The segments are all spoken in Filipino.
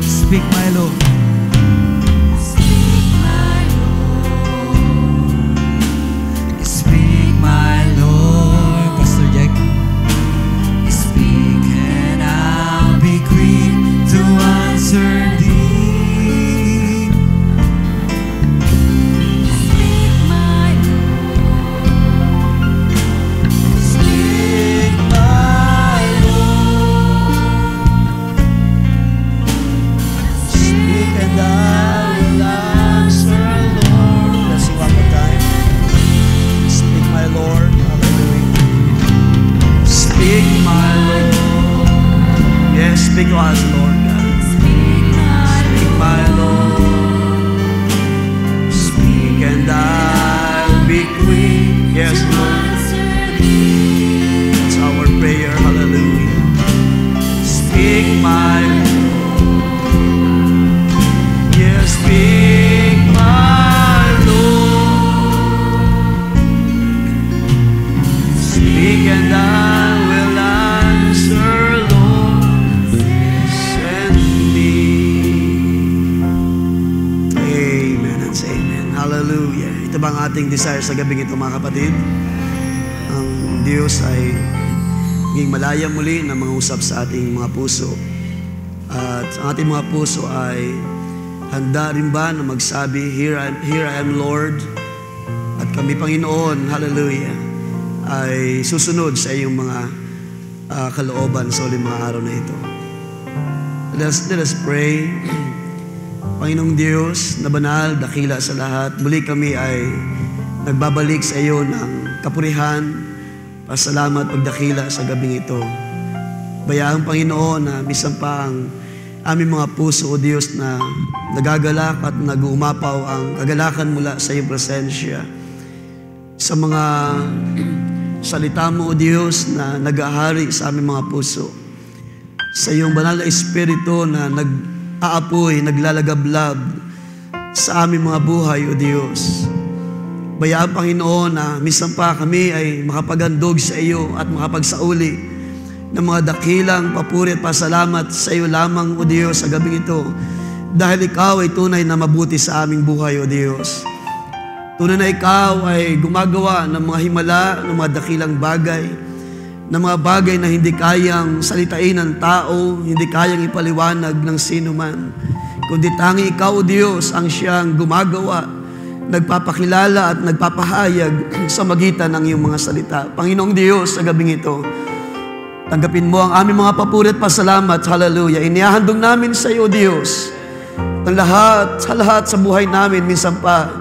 Speak, my Lord. Speak, my Lord. Speak, my Lord. Pastor Jack. Speak and I'll be quick to answer thee. Speak, my Lord. Speak, my Lord. Speak and I will answer, Lord. Let's sing one more time. Speak, my Lord. Hallelujah. Speak, my Lord. Yes, speak to us, Lord God. Speak, My Lord. Speak And I'll be quick. Yes, Lord. It's our prayer. Hallelujah. Speak, my Lord. Yes, speak, my Lord. Speak and I will answer, Lord. Send me. Amen and amen. Hallelujah. Ito ba ang ating desire sa gabing ito, mga kapatid? Ang Diyos ay maging malaya muli na mangusap sa ating mga puso. At ang ating mga puso ay handa rin ba na magsabi, Here I am, Lord. At kami, Panginoon, hallelujah, ay susunod sa iyong mga kalooban sa uling mga araw na ito. Let us pray. Panginoong Diyos na banal, dakila sa lahat, muli kami ay nagbabalik sa iyo ng kapurihan, pasalamat, pagdakila sa gabing ito. Bayaan, Panginoon, na bisan pa ang aming mga puso, O Diyos, na nagagalak at nag-uumapaw ang kagalakan mula sa iyong presensya. Sa mga salita mo, O Diyos, na nag-ahari sa aming mga puso. Sa iyong banal na Espiritu na nag-aapoy, naglalagablab sa aming mga buhay, O Diyos. Bayaan, Panginoon, na minsan pa kami ay makapaghandog sa iyo at makapagsauli ng mga dakilang papuri at pasalamat sa iyo lamang, O Diyos, sa gabing ito. Dahil ikaw ay tunay na mabuti sa aming buhay, O Diyos. Tunay na ikaw ay gumagawa ng mga himala, ng mga dakilang bagay, ng mga bagay na hindi kayang salitain ng tao, hindi kayang ipaliwanag ng sino man. Kundi tangi ikaw, O Diyos, ang siyang gumagawa, nagpapakilala at nagpapahayag sa magitan ng iyong mga salita. Panginoong Diyos, sa gabing ito, tanggapin mo ang aming mga papuri at pasalamat. Hallelujah. Inihahandog namin sa iyo, Diyos, ang lahat, sa buhay namin, minsan pa,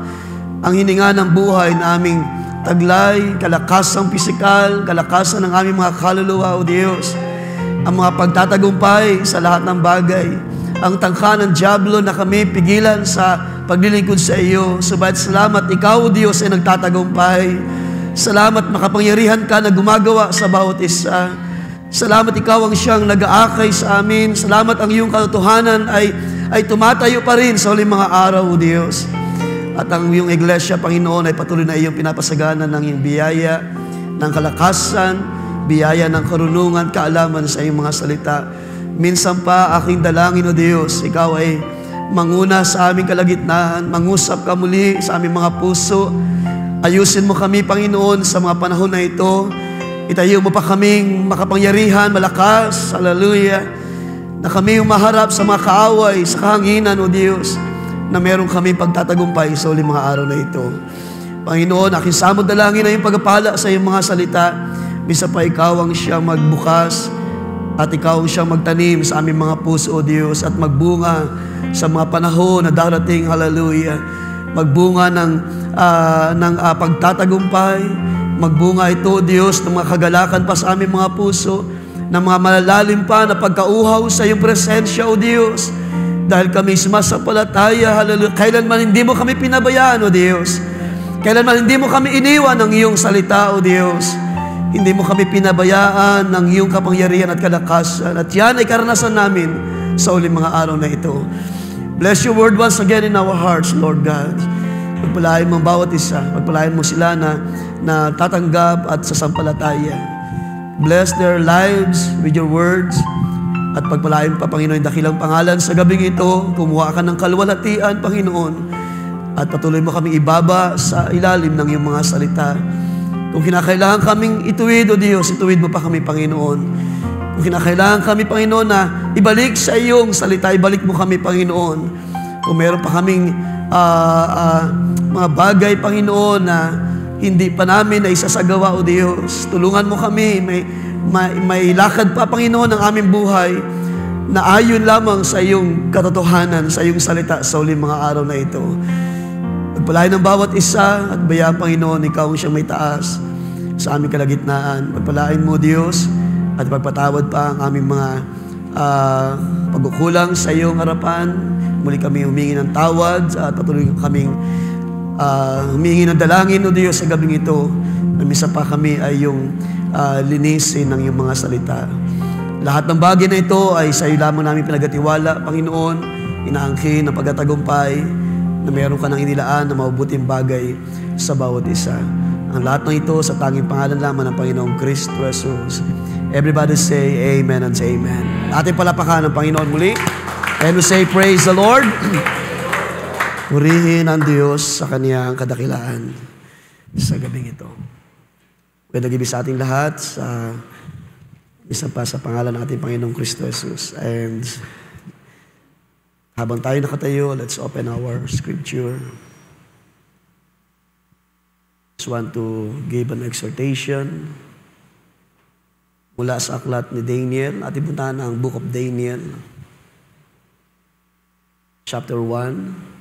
ang hininga ng buhay na aming taglay, kalakasang pisikal, kalakasan ng aming mga kaluluwa, O Diyos, ang mga pagtatagumpay sa lahat ng bagay, ang tangka ng dyablo na kami pigilan sa paglilingkod sa iyo. Subalit salamat, ikaw, O Diyos, ay nagtatagumpay. Salamat, makapangyarihan ka na gumagawa sa bawat isa. Salamat, ikaw ang siyang nag-aakay sa amin. Salamat, ang iyong katotohanan ay tumatayo pa rin sa huling mga araw, O Diyos. At ang iyong iglesia, Panginoon, ay patuloy na iyong pinapasagana ng iyong biyaya, ng kalakasan, biyaya ng karunungan, kaalaman sa iyong mga salita. Minsan pa, aking dalangin, O Diyos, ikaw ay manguna sa aming kalagitnaan, mangusap ka muli sa aming mga puso. Ayusin mo kami, Panginoon, sa mga panahon na ito. Itayo mo pa kaming makapangyarihan, malakas, hallelujah, na kami humaharap sa mga kaaway, sa kahanginan, O Diyos, na meron kami pagtatagumpay sa uling mga araw na ito. Panginoon, aking samod dalangin na yung pagpapala sa iyong mga salita. Misa pa ikaw ang siyang magbukas at ikaw ang siyang magtanim sa aming mga puso, O Diyos, at magbunga sa mga panahon na darating, hallelujah. Magbunga ng pagtatagumpay, magbunga ito, Diyos, ng mga kagalakan pa sa aming mga puso, ng mga malalalim pa na pagkauhaw sa iyong presensya, O Diyos. Dahil kami sumasampalataya, hallelujah. Kailanman hindi mo kami pinabayaan, O Diyos. Kailanman hindi mo kami iniwan ng iyong salita, O Diyos. Hindi mo kami pinabayaan ng iyong kapangyarihan at kalakasan. At yan ay karanasan namin sa uling mga araw na ito. Bless your word once again in our hearts, Lord God. Pagpalain mo ang bawat isa. Pagpalain mo sila na tatanggap at sasampalataya. Bless their lives with your words. At pagpalain pa, Panginoon, yung dakilang pangalan sa gabing ito. Kumuha ka ng kalwalatian, Panginoon. At patuloy mo kami ibaba sa ilalim ng iyong mga salita. Kung kinakailangan kaming ituwid, O Diyos, ituwid mo pa kami, Panginoon. Kung kinakailangan kami, Panginoon, na ibalik sa iyong salita, ibalik mo kami, Panginoon. Kung meron pa kaming mga bagay, Panginoon, na hindi pa namin na isasagawa, O Diyos, tulungan mo kami. May lakad pa, Panginoon, ang aming buhay na ayon lamang sa iyong katotohanan, sa iyong salita sa uling mga araw na ito. Pagpalain ng bawat isa at bayaan, Panginoon, ikaw ang siyang may taas sa aming kalagitnaan. Pagpalain mo, Diyos, at pagpatawad pa ang aming mga pagkukulang sa iyong harapan. Muli kami humingi ng tawad at patuloy kaming humingi ng dalangin, O Diyos, sa gabing ito na misa pa kami ay yung linisin ng iyong mga salita. Lahat ng bagay na ito ay sa iyo lamang namin pinagatiwala, Panginoon. Inaangkin ng pagkatagumpay na meron ka ng inilaan na mabubuting bagay sa bawat isa. Ang lahat ng ito sa tanging pangalan lamang ng Panginoong Kristo Jesus. Everybody say amen and say amen. Ating palapakan ng Panginoon muli. And we say praise the Lord. Purihin ang Diyos sa kaniyang kadakilaan sa gabing ito. Pwede nag-ibig sa ating lahat sa isa pa sa pangalan ng ating Panginoong Kristo Jesus. And habang tayo nakatayo, let's open our scripture. Just want to give an exhortation mula sa aklat ni Daniel. Ating puntahan ang Book of Daniel, chapter 1.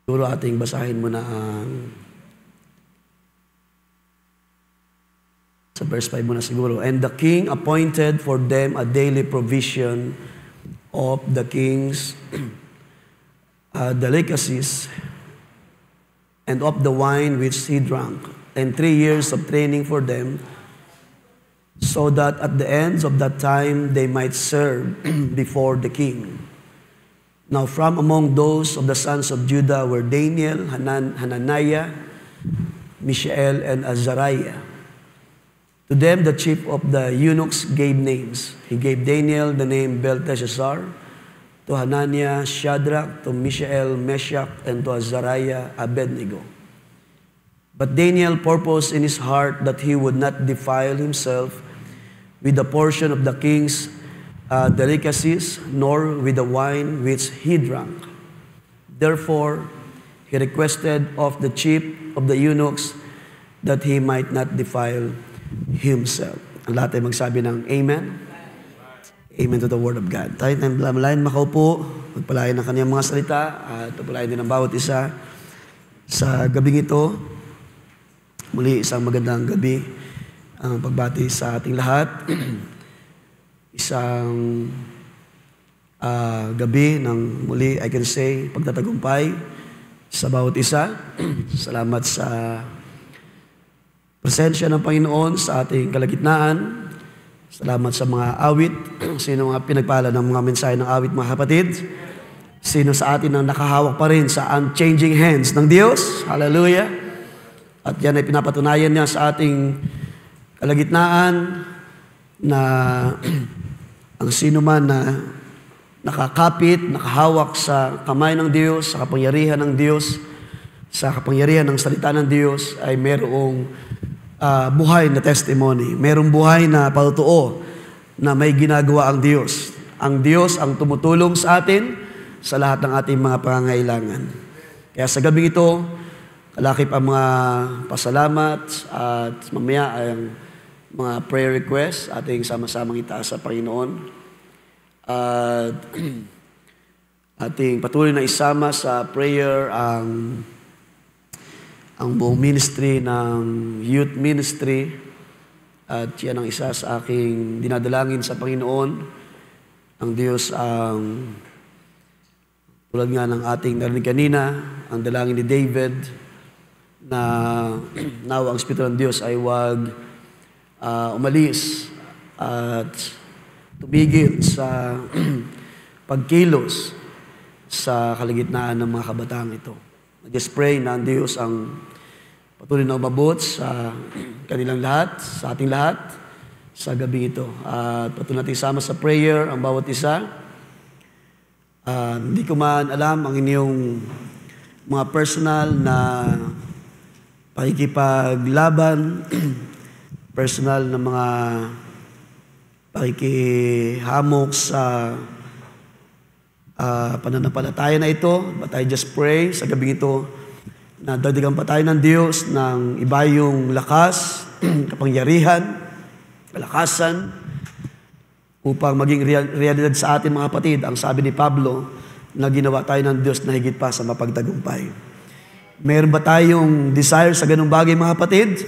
Siguro ating basahin muna ang sa verse 5 muna siguro. And the king appointed for them a daily provision of the king's delicacies and of the wine which he drank, and 3 years of training for them, so that at the ends of that time they might serve before the king. Now from among those of the sons of Judah were Daniel, Hananiah, Mishael, and Azariah. To them the chief of the eunuchs gave names. He gave Daniel the name Belteshazzar, to Hananiah, Shadrach, to Mishael, Meshach, and to Azariah, Abednego. But Daniel purposed in his heart that he would not defile himself with the portion of the king's delicacies, nor with the wine which he drank. Therefore, he requested of the chief of the eunuchs that he might not defile himself. Ang lahat ay magsabi ng Amen. Amen to the Word of God. Tayo malayan makaupo, magpalayan ng kaniyang mga salita, at pagpalayan din ng bawat isa sa gabing ito. Muli, isang magandang gabi ang pagbati sa ating lahat. Isang gabi ng muli, I can say, pagtatagumpay sa bawat isa. Salamat sa presensya ng Panginoon sa ating kalagitnaan. Salamat sa mga awit. Sino mga pinagpala ng mga mensahe ng awit, mga kapatid? Sino sa atin ang nakahawak pa rin sa unchanging hands ng Diyos? Hallelujah! At yan ay pinapatunayan niya sa ating kalagitnaan na ang sino man na nakakapit, nakahawak sa kamay ng Diyos, sa kapangyarihan ng Diyos, sa kapangyarihan ng salita ng Diyos, ay mayroong buhay na testimony. Mayroong buhay na patotoo na may ginagawa ang Diyos. Ang Diyos ang tumutulong sa atin sa lahat ng ating mga pangangailangan. Kaya sa gabi ito, kalakip ang mga pasalamat at mamaya ay ang mga prayer requests ating sama-samang itaas sa Panginoon. At ating patuloy na isama sa prayer ang buong ministry ng youth ministry, at yan ang isa sa aking dinadalangin sa Panginoon. Ang Diyos ang tulad nga ng ating narinig kanina, ang dalangin ni David na nawa ang Espiritu ng Diyos ay huwag umalis at tumigil sa pagkilos sa kalagitnaan ng mga kabataang ito. I just pray na ang Diyos ang patuloy na umabot sa kanilang lahat, sa ating lahat, sa gabi ito. At patuloy natin sama sa prayer ang bawat isa. Hindi ko man alam ang inyong mga personal na pakikipaglaban, personal na mga pakikihamok sa pananampalataya na ito. But I just pray sa gabi ito na dagdagan pa tayo ng Diyos ng ibayong lakas, kapangyarihan, kalakasan, upang maging realidad sa atin mga kapatid, ang sabi ni Pablo, na ginawa tayo ng Diyos na higit pa sa mapagtagumpay. Meron ba tayong desire sa ganung bagay mga kapatid?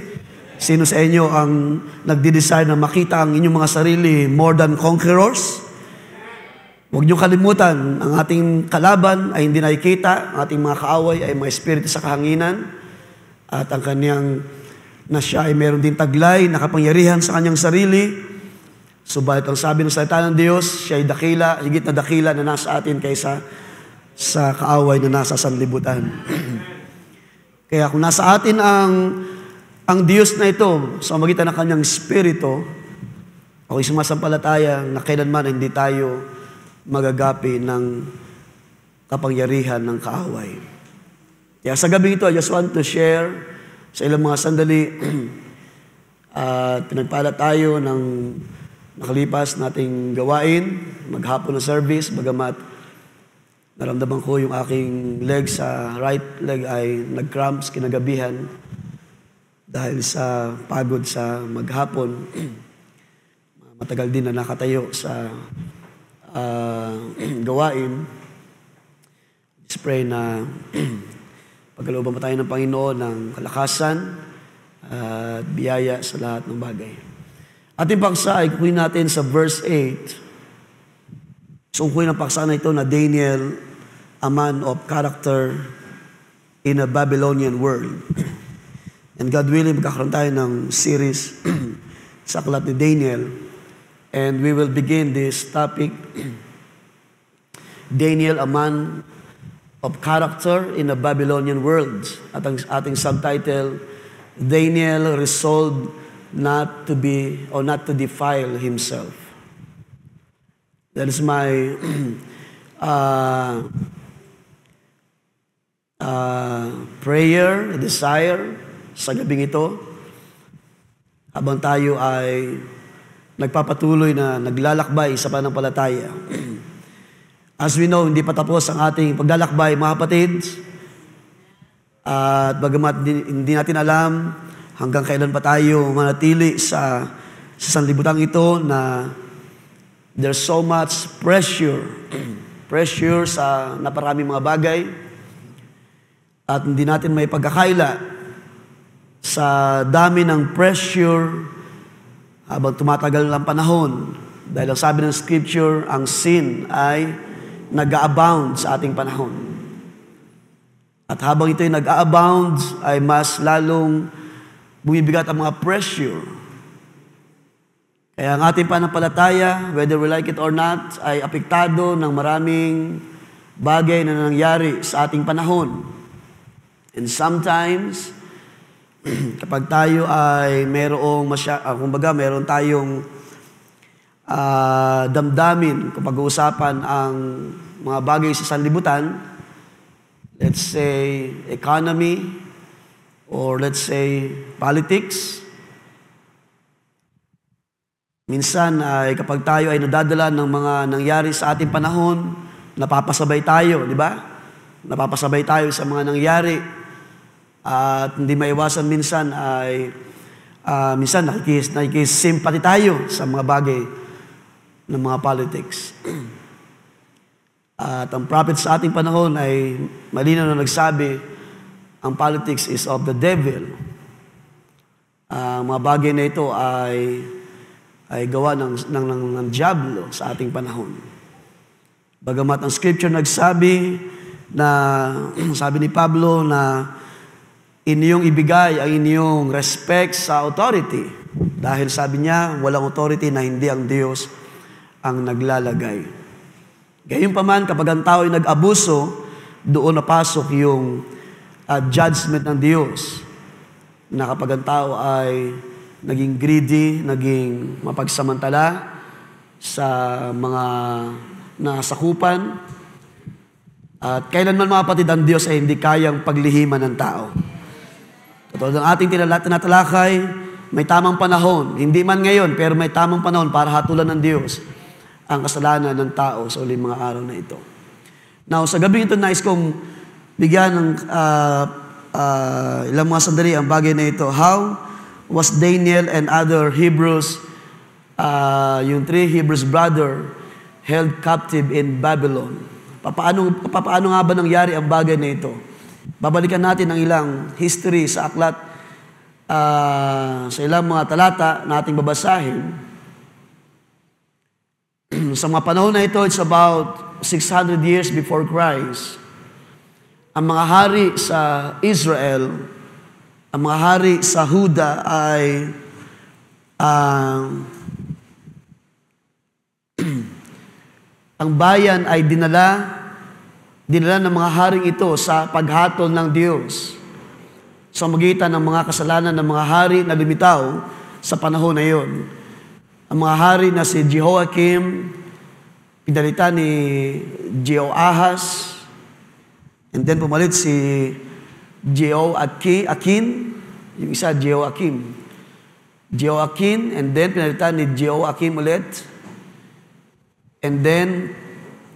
Sino sa inyo ang nagdi-desire na makita ang inyong mga sarili more than conquerors? Huwag niyo kalimutan, ang ating kalaban ay hindi nakikita, ang ating mga kaaway ay mga espiritu sa kahanginan, at ang kanyang na siya ay meron din taglay, nakapangyarihan sa kanyang sarili. Subalit ang sabi ng salita ng Diyos, siya ay dakila, higit na dakila na nasa atin kaysa sa kaaway na nasa sanlibutan. Kaya kung nasa atin ang Diyos na ito, sa magitan ng kanyang espiritu, ako'y sumasampalataya na kailanman hindi tayo magagapi ng kapangyarihan ng kaaway. Kaya sa gabi ito, I just want to share sa ilang mga sandali at pinagpala tayo ng nakalipas nating gawain, maghapon na service, bagamat naramdaman ko yung aking leg sa right leg ay nag-cramps kinagabihan dahil sa pagod sa maghapon. Matagal din na nakatayo sa gawain. Just pray na pagkalooban pa tayo ng Panginoon ng kalakasan at biyaya sa lahat ng bagay. Ating paksa ay kukunin natin sa verse 8. So kukunin ang paksa na ito na Daniel, a man of character in a Babylonian world. And God willing, magkakaroon tayo ng series sa aklat ni Daniel. And we will begin this topic, Daniel, a man of character in a Babylonian world. At ang ating subtitle, Daniel resolved not to be or not to defile himself. That is my prayer, desire sa gabing ito. Habang tayo ay nagpapatuloy na naglalakbay sa pananampalataya. As we know, hindi pa tapos ang ating paglalakbay, mga kapatid. At bagamat hindi natin alam hanggang kailan pa tayo manatili sa sanlibutan ito na there's so much pressure. Pressure sa naparaming mga bagay. At hindi natin may pagkakaila sa dami ng pressure habang tumatagal ang panahon. Dahil ang sabi ng Scripture, ang sin ay nag-a-abound sa ating panahon. At habang ito'y nag-a-abound, ay mas lalong bumibigat ang mga pressure. Kaya ang ating pananampalataya, whether we like it or not, ay apektado ng maraming bagay na nangyari sa ating panahon. And sometimes, kapag tayo ay mayroong meron tayong damdamin kung pag-uusapan ang mga bagay sa sanlibutan, let's say economy, or let's say politics. Minsan ay kapag tayo ay nadadala ng mga nangyari sa ating panahon, napapasabay tayo, di ba? Napapasabay tayo sa mga nangyari. At hindi maiwasan minsan ay minsan nakikisimpati tayo sa mga bagay ng mga politics. At ang prophet sa ating panahon ay malinaw na nagsabi, ang politics is of the devil. Ang mga bagay na ito ay gawa ng diablo sa ating panahon. Bagamat ang Scripture nagsabi na, sabi ni Pablo na inyong ibigay ang inyong respect sa authority. Dahil sabi niya, walang authority na hindi ang Diyos ang naglalagay. Gayunpaman, kapag ang tao ay nag-abuso, doon napasok yung judgment ng Diyos. na kapag ang tao ay naging greedy, naging mapagsamantala sa mga nasakupan, at kailanman mga kapatid, ang Diyos ay hindi kayang paglihiman ng tao. Totoo ng ating tinatalakay, may tamang panahon. Hindi man ngayon, pero may tamang panahon para hatulan ng Diyos ang kasalanan ng tao sa uling mga araw na ito. Now, sa gabi ito, nais kong bigyan ng ilang mga sandali ang bagay na ito. How was Daniel and other Hebrews, yung 3 Hebrews brother, held captive in Babylon? Paano nga ba nangyari ang bagay na ito? Babalikan natin ang ilang history sa aklat, sa ilang mga talata na ating babasahin. Sa mga panahon na ito, it's about 600 years before Christ. Ang mga hari sa Israel, ang mga hari sa Huda ay ang bayan ay dinala ng mga haring ito sa paghatol ng Diyos sa magitan ng mga kasalanan ng mga hari na lumitaw sa panahon na iyon. Ang mga hari na si Jehoiakim, pinalitan ni Jehoahaz, and then pumalit si Jehoiakin, yung isa Jehoiakim, and then pinalitan ni Jehoiakim ulit. And then,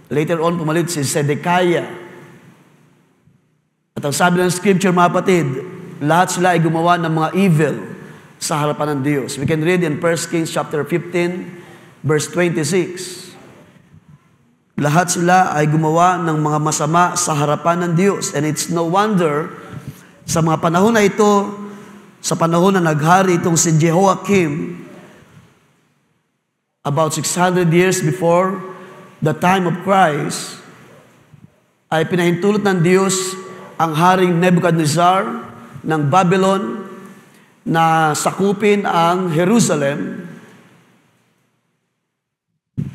later on, pumalit si Zedekiah. At ang sabi ng scripture, mga kapatid, lahat sila ay gumawa ng mga evil sa harapan ng Diyos. We can read in 1 Kings chapter 15, verse 26. Lahat sila ay gumawa ng mga masama sa harapan ng Diyos. And it's no wonder, sa mga panahon na ito, sa panahon na naghari itong si Jehoiakim, about 600 years before the time of Christ, ay pinahintulot ng Diyos ang haring Nebuchadnezzar ng Babylon na sakupin ang Jerusalem.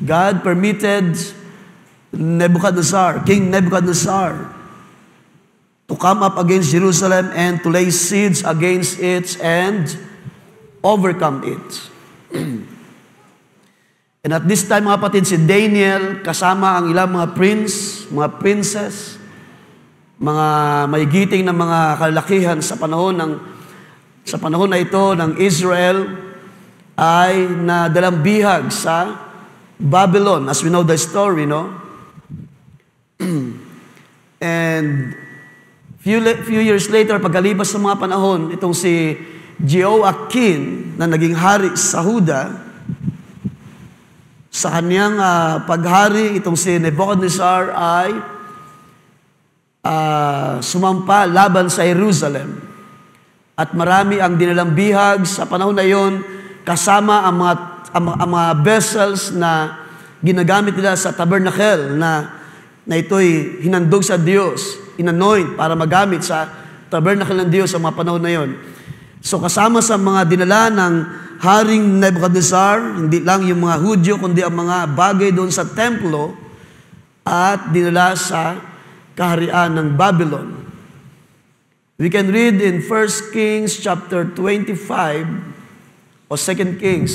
God permitted King Nebuchadnezzar, to come up against Jerusalem and to lay siege against it and overcome it. And at this time, mga kapatid, si Daniel kasama ang ilang mga mga princess, mga maigiting na mga kalalakihan sa panahon na ito ng Israel ay nadalang bihag sa Babylon, as we know the story, no? And few years later, pagkalipas sa mga panahon, itong si Jehoiakim na naging hari sa Huda, sa kanyang paghari, itong si Nebuchadnezzar ay sumampa laban sa Jerusalem. At marami ang dinalang bihag sa panahon na yon, kasama ang mga vessels na ginagamit nila sa tabernacle na ito'y hinandog sa Diyos, inanoint para magamit sa tabernacle ng Diyos sa mga panahon na yon. So kasama sa mga dinala ng Haring Nebuchadnezzar, hindi lang yung mga Hudyo, kundi ang mga bagay doon sa templo at dinala sa kaharian ng Babylon. We can read in 1 Kings chapter 25, o 2 Kings.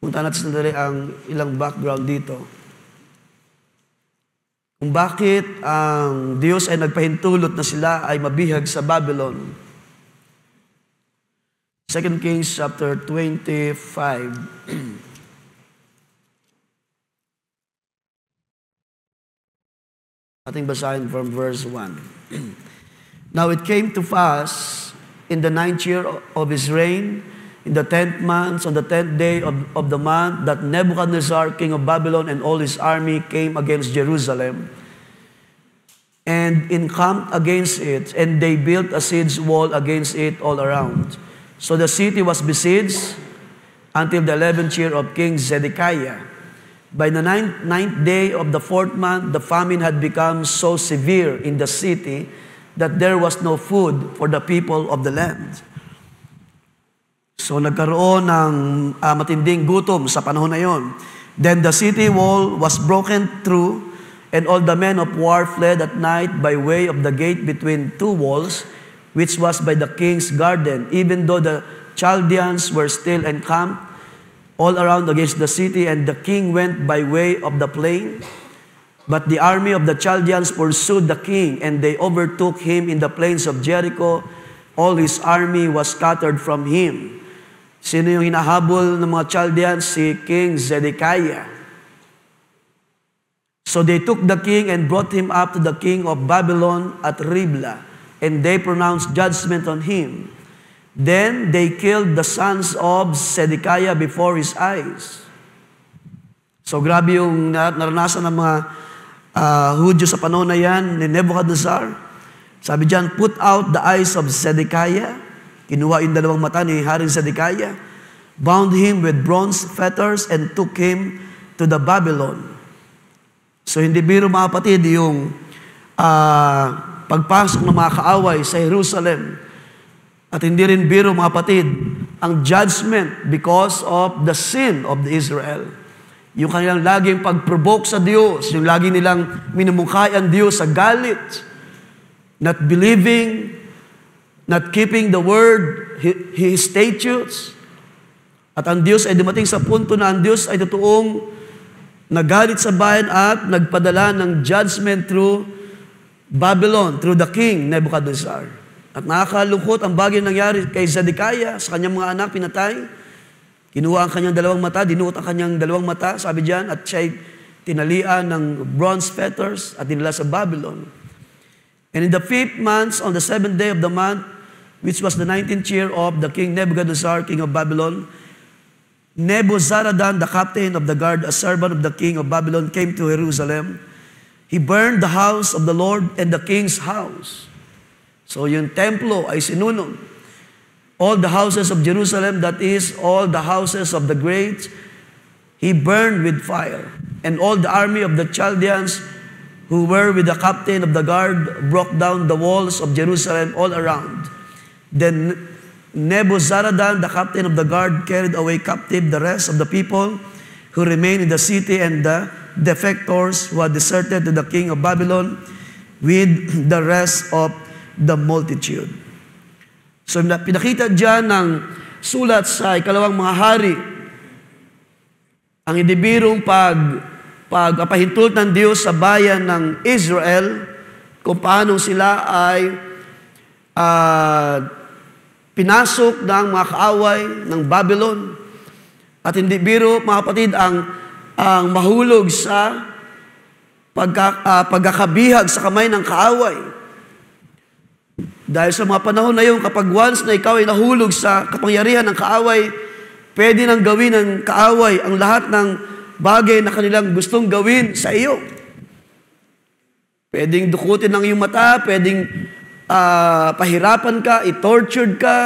Punta natin sandali ang ilang background dito. Kung bakit ang Diyos ay nagpahintulot na sila ay mabihag sa Babylon. 2 Kings chapter 25. Ating basahin from verse 1. Now it came to pass in the 9th year of his reign, in the 10th month, on the 10th day of the month, that Nebuchadnezzar, king of Babylon, and all his army came against Jerusalem and encamped against it, and they built a siege wall against it all around. So the city was besieged until the 11th year of King Zedekiah. By the ninth day of the 4th month, the famine had become so severe in the city that there was no food for the people of the land. So nagkaroon ng matinding gutom sa panahon na yon. Then the city wall was broken through, and all the men of war fled at night by way of the gate between two walls, which was by the king's garden, even though the Chaldeans were still encamped all around against the city, and the king went by way of the plain. But the army of the Chaldeans pursued the king, and they overtook him in the plains of Jericho. All his army was scattered from him. Sino yung hinahabol ng mga Chaldeans? Si King Zedekiah. So they took the king and brought him up to the king of Babylon at Riblah, and they pronounced judgment on him. Then they killed the sons of Zedekiah before his eyes. So grabe yung naranasan ng mga Hudyo sa panahon na yan ni Nebuchadnezzar. Sabi diyan, put out the eyes of Zedekiah. Kinuha yung dalawang mata ni Haring Zedekiah, bound him with bronze fetters, and took him to the Babylon. So hindi biro mga kapatid yung pagpasok ng mga kaaway sa Jerusalem. At hindi rin biro mga kapatid ang judgment because of the sin of the Israel. Yung kanilang laging pag-provoke sa Diyos, yung lagi nilang minumungkay ang Diyos sa galit, not believing, not keeping the word, His statutes. At ang Diyos ay dumating sa punto na ang Diyos ay totoong nagalit sa bayan at nagpadala ng judgment through Babylon, through the king Nebuchadnezzar. At nakakalungkot ang bagay nangyari kay Zedekiah sa kanyang mga anak, pinatay. Kinuha ang kanyang dalawang mata, dinuot ang kanyang dalawang mata, sabi diyan, at siya'y tinalian ng bronze fetters at dinala sa Babylon. And in the 5th month, on the 7th day of the month, which was the 19th year of the king Nebuchadnezzar, king of Babylon, Nebuzaradan, the captain of the guard, a servant of the king of Babylon, came to Jerusalem. He burned the house of the Lord and the king's house. So yung templo ay sinunog. All the houses of Jerusalem, that is, all the houses of the great, he burned with fire. And all the army of the Chaldeans who were with the captain of the guard broke down the walls of Jerusalem all around. Then Nebuzaradan, the captain of the guard, carried away captive the rest of the people who remained in the city, and the defectors who had deserted to the king of Babylon with the rest of the multitude. So pinakita dyan ng sulat sa ikalawang mga hari ang idibirong pagpapahintulot ng Diyos sa bayan ng Israel kung paano sila ay pinasok ng mga kaaway ng Babylon. At hindi biro, mga kapatid, ang mahulog sa pagkakabihag sa kamay ng kaaway. Dahil sa mga panahon na yun, kapag once na ikaw ay nahulog sa kapangyarihan ng kaaway, pwede nang gawin ng kaaway ang lahat ng bagay na kanilang gustong gawin sa iyo. Pwedeng dukutin ang iyong mata, pwedeng pahirapan ka, i-tortured ka,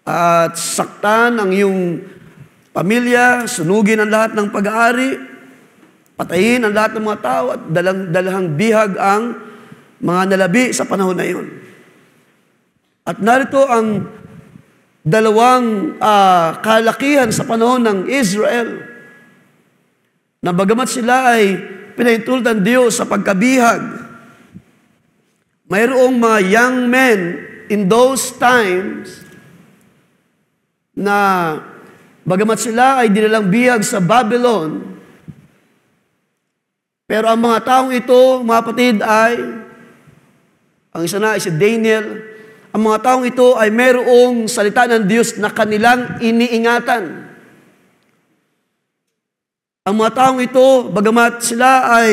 at saktan ang iyong pamilya, sunugin ang lahat ng pag-aari, patayin ang lahat ng mga tao, at dalahang bihag ang mga nalabi sa panahon na iyon. At narito ang dalawang kalakihan sa panahon ng Israel, na bagamat sila ay pinahintulot ng Diyos sa pagkabihag, mayroong mga young men in those times na bagamat sila ay dinalang bihag sa Babylon, pero ang mga taong ito, mga kapatid, ay ang isa na ay si Daniel. Ang mga taong ito ay mayroong salita ng Diyos na kanilang iniingatan. Ang mga taong ito, bagamat sila ay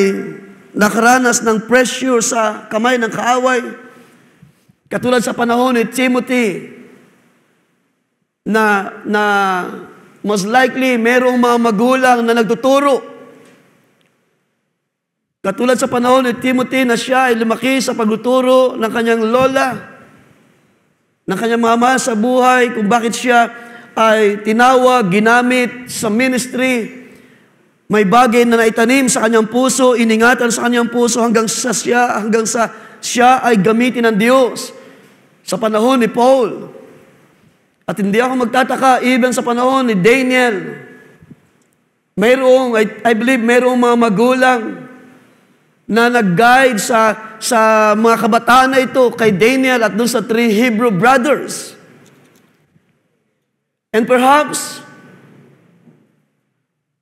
nakaranas ng pressure sa kamay ng kaaway, katulad sa panahon ni Timothy, na most likely mayroong mga magulang na nagtuturo. Katulad sa panahon ni Timothy na siya ay lumaki sa pagtuturo ng kanyang lola, ng kanyang mama sa buhay, kung bakit siya ay tinawag, ginamit sa ministry. May bagay na naitanim sa kanyang puso, iningatan sa kanyang puso hanggang sa siya ay gamitin ng Diyos sa panahon ni Paul. At hindi ako magtataka, even sa panahon ni Daniel, I believe mayroong mga magulang na nag-guide sa mga kabataan na ito kay Daniel at dun sa 3 Hebrew brothers. And perhaps,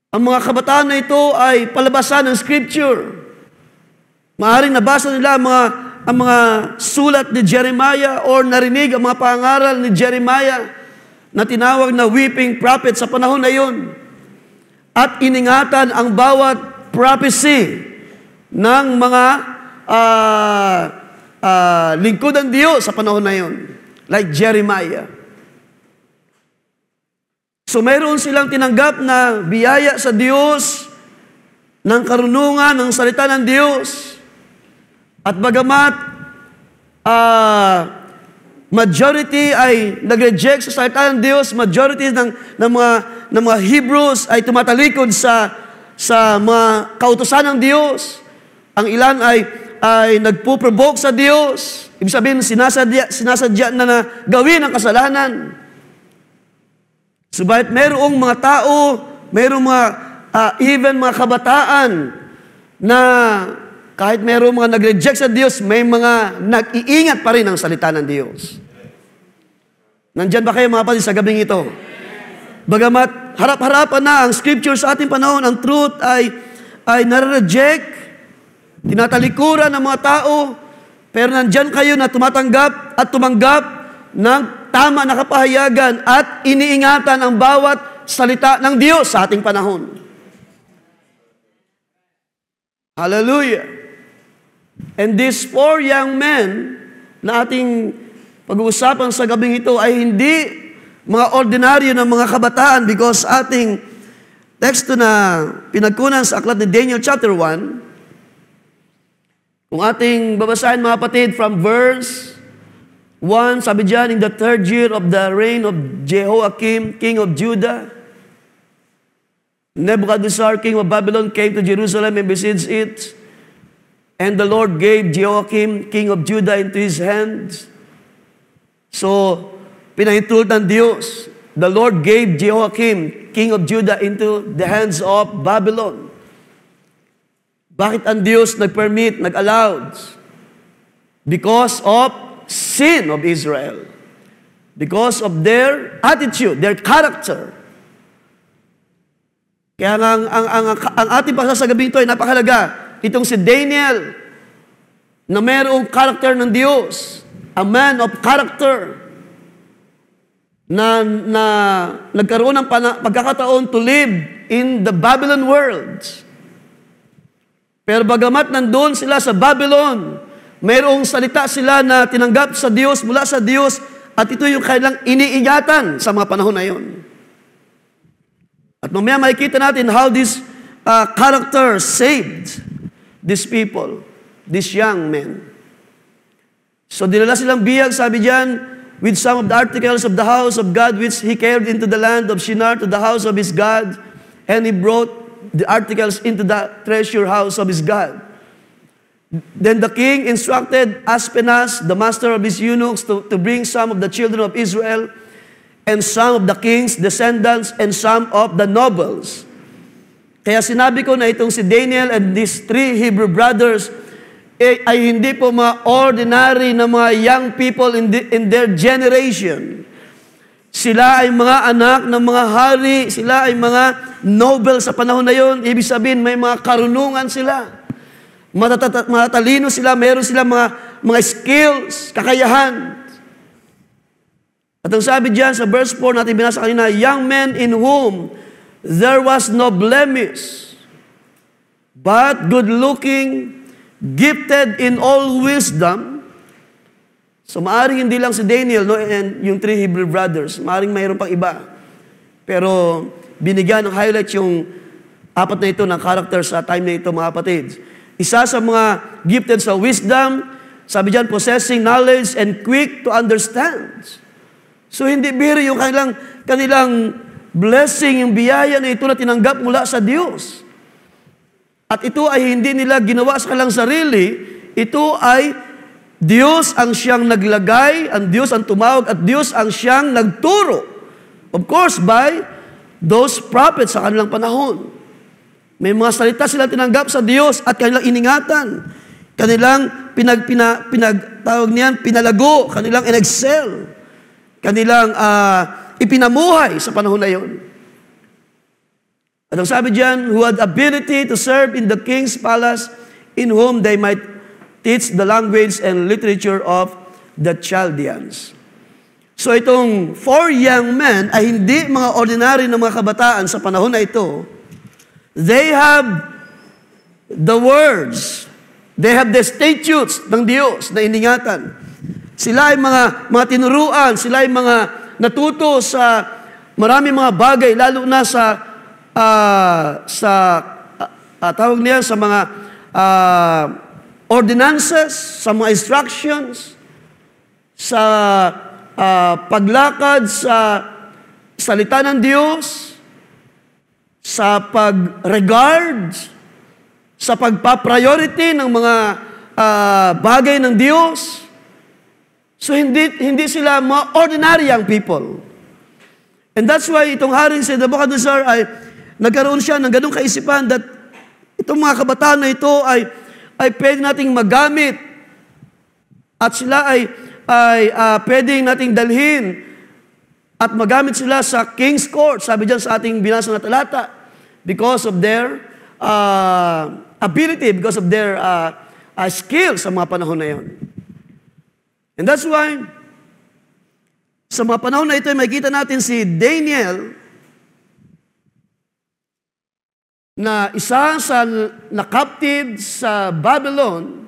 ang mga kabataan na ito ay palabasan ng Scripture. Maaaring nabasa nila ang mga sulat ni Jeremiah or narinig ang mga pangaral ni Jeremiah na tinawag na weeping prophet sa panahon na yun. At iningatan ang bawat prophecy ng mga lingkod ng Diyos sa panahon na yun. Like Jeremiah. So mayroon silang tinanggap na biyaya sa Diyos ng karunungan ng salita ng Diyos. At bagamat majority ay nag-reject sa salita ng Diyos, majority ng mga Hebrews ay tumatalikod sa mga kautusan ng Diyos. Ang ilan ay nagpo-provoke sa Diyos. Ibig sabihin, sinasadya na gawin ang kasalanan. Subalit mayroong mga tao, mayroong even mga kabataan na kahit mayroong mga nag-reject sa Diyos, may mga nag-iingat pa rin ang salita ng Diyos. Nandyan ba kayo mga kapatid sa gabing ito? Bagamat harap-harapan na ang Scripture sa ating panahon, ang truth ay nare-reject, tinatalikuran ng mga tao, pero nandyan kayo na tumatanggap at tumanggap ng tama na kapahayagan at iniingatan ang bawat salita ng Diyos sa ating panahon. Hallelujah! And these 4 young men na ating pag-uusapan sa gabing ito ay hindi mga ordinaryo ng mga kabataan because ating teksto na pinagkunan sa aklat ni Daniel chapter 1, kung ating babasahin mga kapatid from verse 1, sabi dyan, in the 3rd year of the reign of Jehoiakim, king of Judah, Nebuchadnezzar, king of Babylon, came to Jerusalem and besieged it. And the Lord gave Jehoiakim, king of Judah, into his hands. So, pinahintulot ng Diyos. The Lord gave Jehoiakim, king of Judah, into the hands of Babylon. Bakit ang Diyos nag-permit, nag-allowed? Because of sin of Israel. Because of their attitude, their character. Kaya ang ating pasasagabing ito ay napakahalaga. Itong si Daniel, na mayroong character ng Diyos, a man of character, na nagkaroon ng pagkakataon to live in the Babylon world. Pero bagamat nandun sila sa Babylon, mayroong salita sila na tinanggap sa Diyos, mula sa Diyos, at ito yung kailang iniingatan sa mga panahon na yun. At mamaya makikita natin how this character saved these people, these young men. So dinala silang biyag, sabi diyan, with some of the articles of the house of God which he carried into the land of Shinar to the house of his God, and he brought the articles into the treasure house of his God. Then the king instructed Aspenaz, the master of his eunuchs, to bring some of the children of Israel, and some of the king's descendants, and some of the nobles. Kaya sinabi ko na itong si Daniel and these 3 Hebrew brothers ay hindi po mga ordinary na mga young people in their generation. Sila ay mga anak ng mga hari, sila ay mga noble sa panahon na yon. Ibig sabihin, may mga karunungan sila. Matatalino sila, mayroon sila mga skills, kakayahan. At ang sabi diyan sa verse 4 natin binasa kanina, young men in whom there was no blemish, but good-looking, gifted in all wisdom. So maaring hindi lang si Daniel, no, and yung 3 Hebrew brothers, maaring mayroon pang iba. Pero binigyan ng highlight yung 4 na ito ng character sa time na ito, mga kapatid. Isa sa mga gifted sa wisdom, sabi diyan, possessing knowledge and quick to understand. So hindi biro yung kanilang blessing, yung biyaya na ito na tinanggap mula sa Diyos. At ito ay hindi nila ginawa sa kanilang sarili, ito ay Diyos ang siyang naglagay, ang Diyos ang tumawag, at Diyos ang siyang nagturo. Of course, by those prophets sa kanilang panahon. May mga salita sila tinanggap sa Diyos at kanilang iningatan. Kanilang tawag niyan, pinalago, kanilang in-excel, kanilang ipinamuhay sa panahon na yon. At ang sabi diyan, who had ability to serve in the king's palace, in whom they might teach the language and literature of the Chaldeans. So itong 4 young men ay hindi mga ordinary na mga kabataan sa panahon na ito. They have the words, they have the statutes ng Diyos na iningatan. Sila ay mga tinuruan, sila ay mga natuto sa maraming mga bagay, lalo na sa tawag niya sa mga ordinances, sa mga instructions, sa paglakad sa salita ng Diyos, sa pag-regard, sa pagpa-priority ng mga bagay ng Diyos. So hindi sila mga ordinary young people. And that's why itong haring si Nebuchadnezzar ay nagkaroon siya ng ganung kaisipan that itong mga kabataan na ito ay pwede nating magamit at sila ay pwedeng nating dalhin at magamit sila sa King's Court, sabi diyan sa ating binasa na talata, because of their ability, because of their skill sa mga panahon na yon. And that's why, sa mga panahon na ito, makikita natin si Daniel na isa sa na-captive sa Babylon.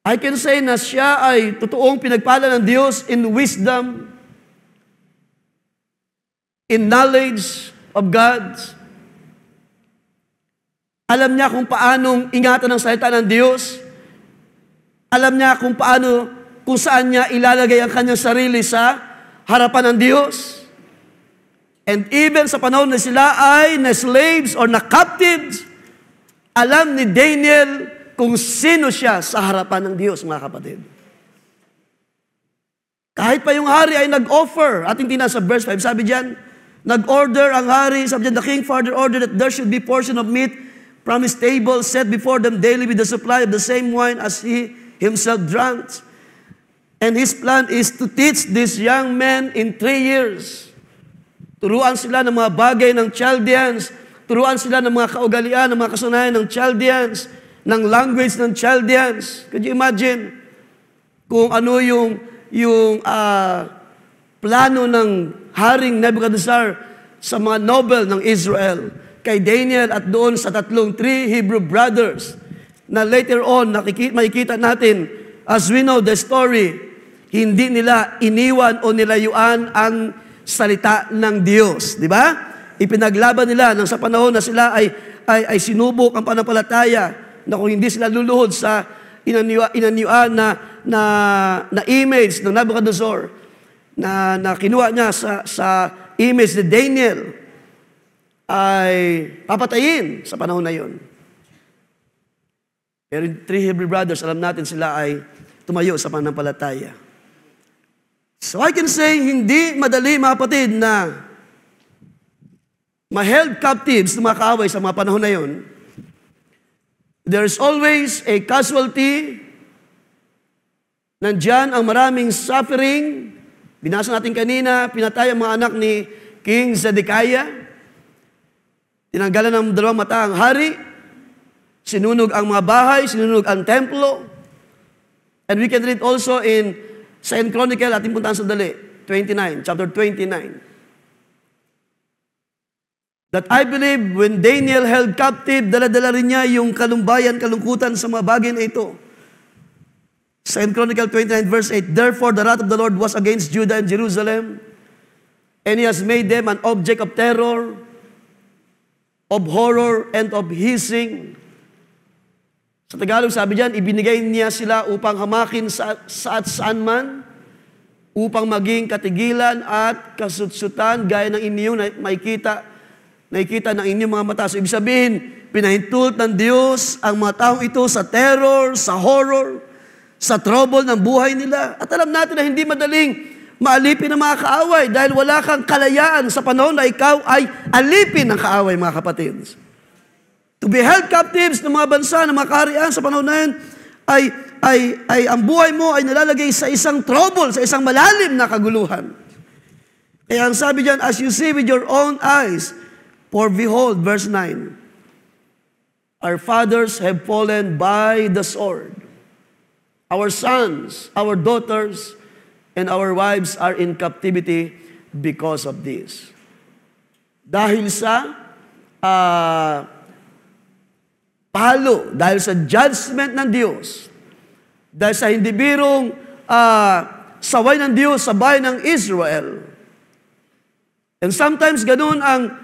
I can say na siya ay totoong pinagpala ng Diyos in wisdom, in knowledge of God. Alam niya kung paanong ingatan ang salita ng Diyos. Alam niya kung saan niya ilalagay ang kanyang sarili sa harapan ng Diyos. And even sa panahon na sila ay na slaves or na captives, alam ni Daniel kung sino siya sa harapan ng Diyos, mga kapatid. Kahit pa yung hari ay nag-offer, ating tingnan sa verse 5, sabi diyan, nag-order ang hari, sabi diyan, the king further ordered that there should be portion of meat from his table set before them daily with the supply of the same wine as he himself drank. And his plan is to teach these young men in 3 years. Turuan sila ng mga bagay ng Chaldeans, turuan sila ng mga kaugalian, ng mga kasanayan ng Chaldeans, ng language ng Chaldeans. Could you imagine kung ano yung plano ng Haring Nebuchadnezzar sa mga noble ng Israel, kay Daniel at doon sa 3 Hebrew brothers na later on makikita natin as we know the story, hindi nila iniwan o nilayuan ang salita ng Diyos, di ba? Ipinaglaban nila nang sa panahon na sila ay sinubok ang panampalataya na kung hindi sila luluhod sa inanyuan na image ng Nebuchadnezzar na kinuha niya sa image ni Daniel, ay papatayin sa panahon na yon. Pero 3 Hebrew brothers, alam natin sila ay tumayo sa panampalataya. So I can say, hindi madali, mga kapatid, na ma-held captives na mga kaaway sa mga panahon na yon. There's always a casualty. Nandyan ang maraming suffering. Binasa natin kanina, pinatay ang mga anak ni King Zedekiah. Tinanggalan ng 2 mata ang hari. Sinunog ang mga bahay, sinunog ang templo. And we can read also in 2 Chronicle, ating puntahan sandali, 29, chapter 29. That I believe when Daniel held captive, dala-dala rin niya yung kalumbayan, kalungkutan sa mga bagay na ito. 2 Chronicle 29 verse 8, therefore the wrath of the Lord was against Judah and Jerusalem, and He has made them an object of terror, of horror, and of hissing. Sa Tagalog sabi diyan, ibinigay niya sila upang hamakin saan man, upang maging katigilan at kasutsutan, gaya ng inyong nakikita ng inyong mga mata. So ibig sabihin, pinahintulot ng Diyos ang mga taong ito sa terror, sa horror, sa trouble ng buhay nila. At alam natin na hindi madaling maalipin ng mga kaaway dahil wala kang kalayaan sa panahon na ikaw ay alipin ng kaaway, mga kapatid. To be held captives ng mga bansa, ng mga kaharian sa panahon na yun, ay ang buhay mo ay nalalagay sa isang trouble, sa isang malalim na kaguluhan. Kaya ang sabi diyan, as you see with your own eyes, for behold, verse 9, our fathers have fallen by the sword. Our sons, our daughters, and our wives are in captivity because of this. Dahil sa palo, dahil sa judgment ng Diyos, dahil sa hindi birong saway ng Diyos sa bayan ng Israel. And sometimes ganun ang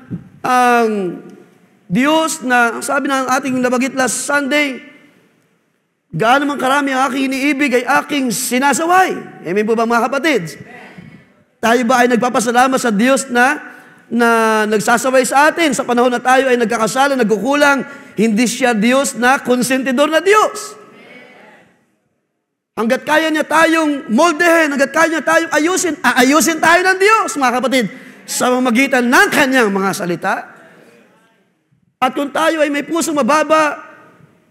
Diyos na sabi ng ating nabagit last Sunday, gaano man karami ang aking iniibig ay aking sinasaway. Amen po ba, mga kapatid? Tayo ba ay nagpapasalamat sa Diyos na nagsasaway sa atin sa panahon na tayo ay nagkakasala, nagkukulang? Hindi siya Diyos na konsentidor na Diyos. Hanggat kaya niya tayong moldehin, hanggat kaya niya tayong ayusin, aayusin tayo ng Diyos, mga kapatid, sa mamagitan ng kanyang mga salita. At kung tayo ay may pusong mababa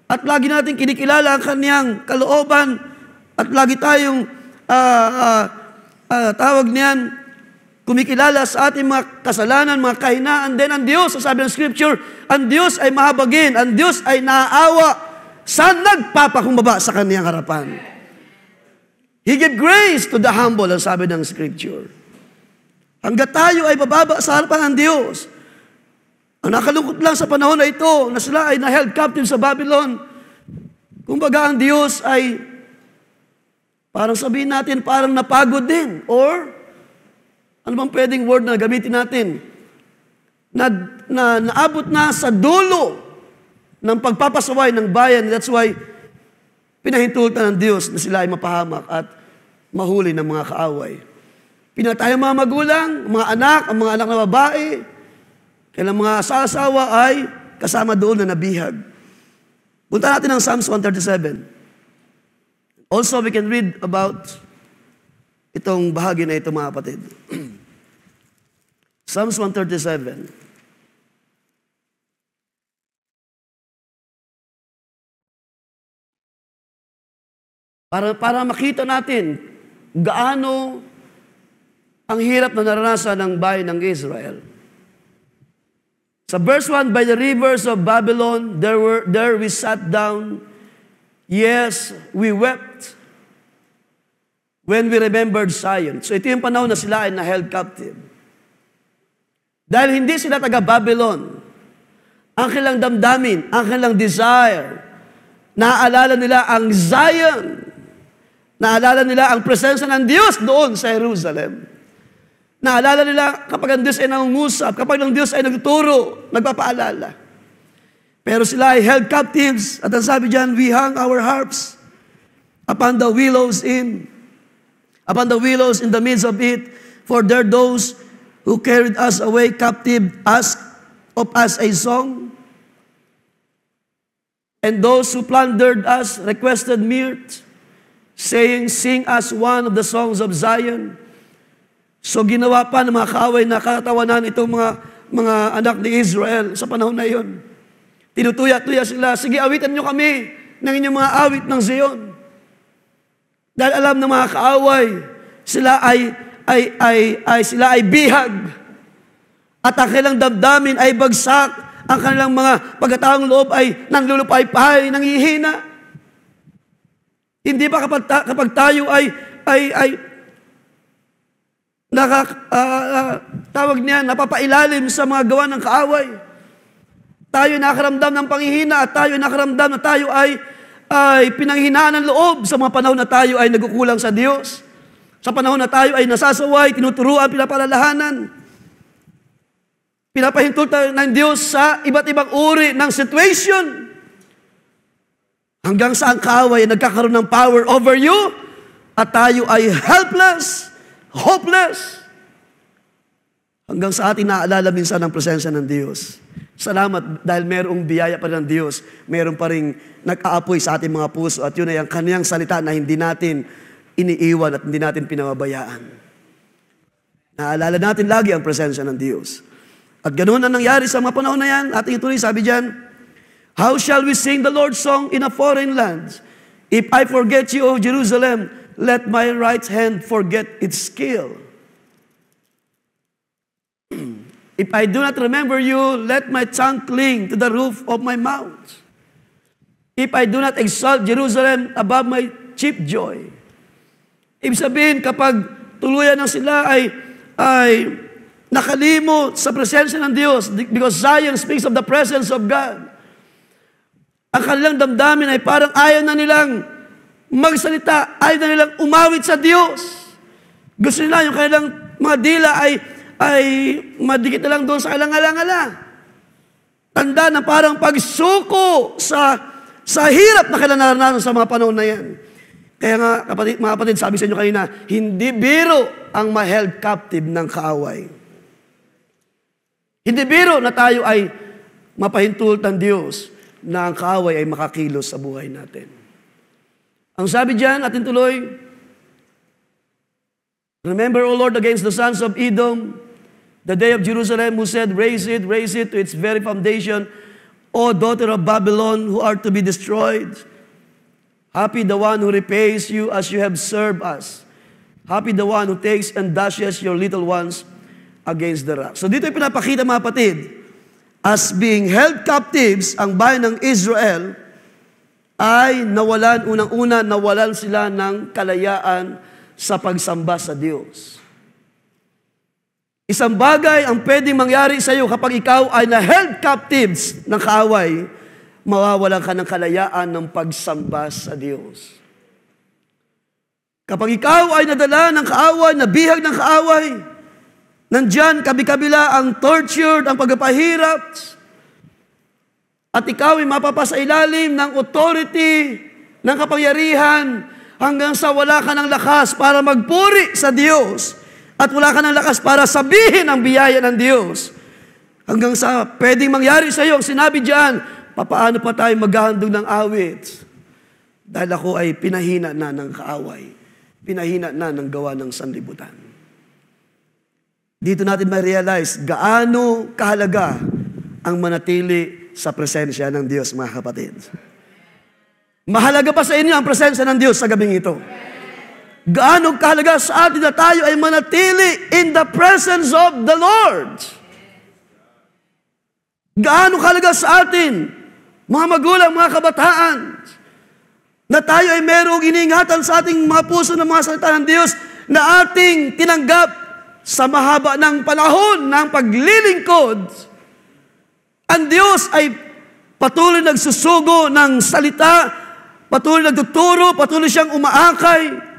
at lagi natin kinikilala ang kanyang kalooban at lagi tayong tawag niyan, kumikilala sa ating mga kasalanan, mga kahinaan, then ang Diyos, sabi ng Scripture, ang Diyos ay mahabagin, ang Diyos ay naaawa sa nagpapakumbaba sa kanyang harapan. He give grace to the humble, ang sabi ng Scripture. Hanggat tayo ay bababa sa harapan ng Diyos, ang nakalungkot lang sa panahon na ito, na sila ay na-held captive sa Babylon, kumbaga ang Diyos ay, parang sabihin natin, parang napagod din, or ano bang pwedeng word na gamitin natin? Naabot na sa dulo ng pagpapasaway ng bayan. That's why pinahintulutan ng Diyos na sila ay mapahamak at mahuli ng mga kaaway. Pinatay ang mga magulang, ang mga anak na babae, kailang mga asawa ay kasama doon na nabihag. Punta natin ang Psalms 137. Also, we can read about itong bahagi na ito, mga kapatid. Psalms 137. Para makita natin gaano ang hirap na naranasan ng bayan ng Israel. Sa verse 1, by the rivers of Babylon, there we sat down. Yes, we wept when we remembered Zion. So ito yung panahon na sila ay na-held captive. Dahil hindi sila taga-Babylon, ang kanilang damdamin, ang kanilang desire, naaalala nila ang Zion, naaalala nila ang presensya ng Diyos doon sa Jerusalem. Naalala nila kapag ang Diyos ay nangungusap, kapag ang Diyos ay nagtuturo, nagpapaalala. Pero sila ay held captives, at ang sabi diyan, we hung our harps upon the willows in the midst of it, for there those who carried us away captive asked of us a song, and those who plundered us requested mirth, saying, sing us one of the songs of Zion. So ginawa pa ng mga kaaway na katawanan itong mga anak ni Israel sa panahon na iyon. Tinutuya-tuya sila, sige, awitan nyo kami ng inyong mga awit ng Zion. Dahil alam ng mga kaaway, sila ay bihag. At ang kanilang damdamin ay bagsak. Ang kanilang mga pagkataong loob ay nanlulupay-pay, nanghihina. Hindi ba kapag tayo ay tawag niya, napapailalim sa mga gawa ng kaaway. Tayo nakaramdam ng panghihina at tayo nakaramdam na tayo ay pinanghinaan ng loob sa mga panahon na tayo ay nagkukulang sa Diyos. Sa panahon na tayo ay nasasaway, tinuturuan, pinapalalahanan. Pinapahintulot tayo ng Diyos sa iba't ibang uri ng situation. Hanggang sa ang kaaway ay nagkakaroon ng power over you at tayo ay helpless, hopeless. Hanggang sa ating naalala minsan ang presensya ng Diyos. Salamat dahil mayroong biyaya pa rin ng Diyos. Mayroon pa rin nag-aapoy sa ating mga puso. At yun ay ang kaniyang salita na hindi natin iniiwan at hindi natin pinababayaan. Naalala natin lagi ang presensya ng Diyos. At ganoon ang nangyari sa mga panahon na yan. Ating ituloy, sabi diyan, how shall we sing the Lord's song in a foreign land? If I forget you, O Jerusalem, let my right hand forget its skill. If I do not remember you, let my tongue cling to the roof of my mouth. If I do not exalt Jerusalem above my chief joy. Ibig sabihin, kapag tuluyan na sila ay nakalimot sa presensya ng Diyos, because Zion speaks of the presence of God, ang kanilang damdamin ay parang ayaw na nilang magsalita, ayaw na nilang umawit sa Diyos. Gusto nila yung kanilang mga dila ay madikit na lang doon sa kailang-alangala. Tanda na parang pagsuko sa hirap na kailan naranasan sa mga panahon na yan. Kaya nga, mga kapatid, sabi sa inyo kanina, hindi biro ang ma-held captive ng kaaway. Hindi biro na tayo ay mapahintulot ng Diyos na ang kaaway ay makakilos sa buhay natin. Ang sabi diyan, atin tuloy, remember, O Lord, against the sons of Edom, the day of Jerusalem, who said, raise it to its very foundation, O daughter of Babylon, who are to be destroyed. Happy the one who repays you as you have served us. Happy the one who takes and dashes your little ones against the rock. So dito ay pinapakita, mga kapatid, as being held captives, ang bayan ng Israel ay nawalan sila ng kalayaan sa pagsamba sa Diyos. Isang bagay ang pwedeng mangyari sa iyo kapag ikaw ay na-held captives ng kaaway, mawawalan ka ng kalayaan ng pagsamba sa Diyos. Kapag ikaw ay nadala ng kaaway, nabihag ng kaaway, nandyan kabi-kabila ang tortured, ang pagpapahirap, at ikaw ay mapapasa ilalim ng authority, ng kapangyarihan, hanggang sa wala ka ng lakas para magpuri sa Diyos, at wala ka ng lakas para sabihin ang biyaya ng Diyos. Hanggang sa pwedeng mangyari sa iyo, ang sinabi diyan, papaano pa tayo maghahandog ng awit? Dahil ako ay pinahina na ng kaaway. Pinahina na ng gawa ng sanlibutan. Dito natin ma-realize gaano kahalaga ang manatili sa presensya ng Diyos, mga kapatid. Mahalaga pa sa inyo ang presensya ng Diyos sa gabing ito. Gaano kahalaga sa atin na tayo ay manatili in the presence of the Lord. Gaano kahalaga sa atin, mga magulang, mga kabataan, na tayo ay merong iniingatan sa ating mga puso ng mga salita ng Diyos na ating tinanggap sa mahaba ng panahon ng paglilingkod. Ang Diyos ay patuloy nagsusugo ng salita, patuloy nagtuturo, patuloy siyang umaakay.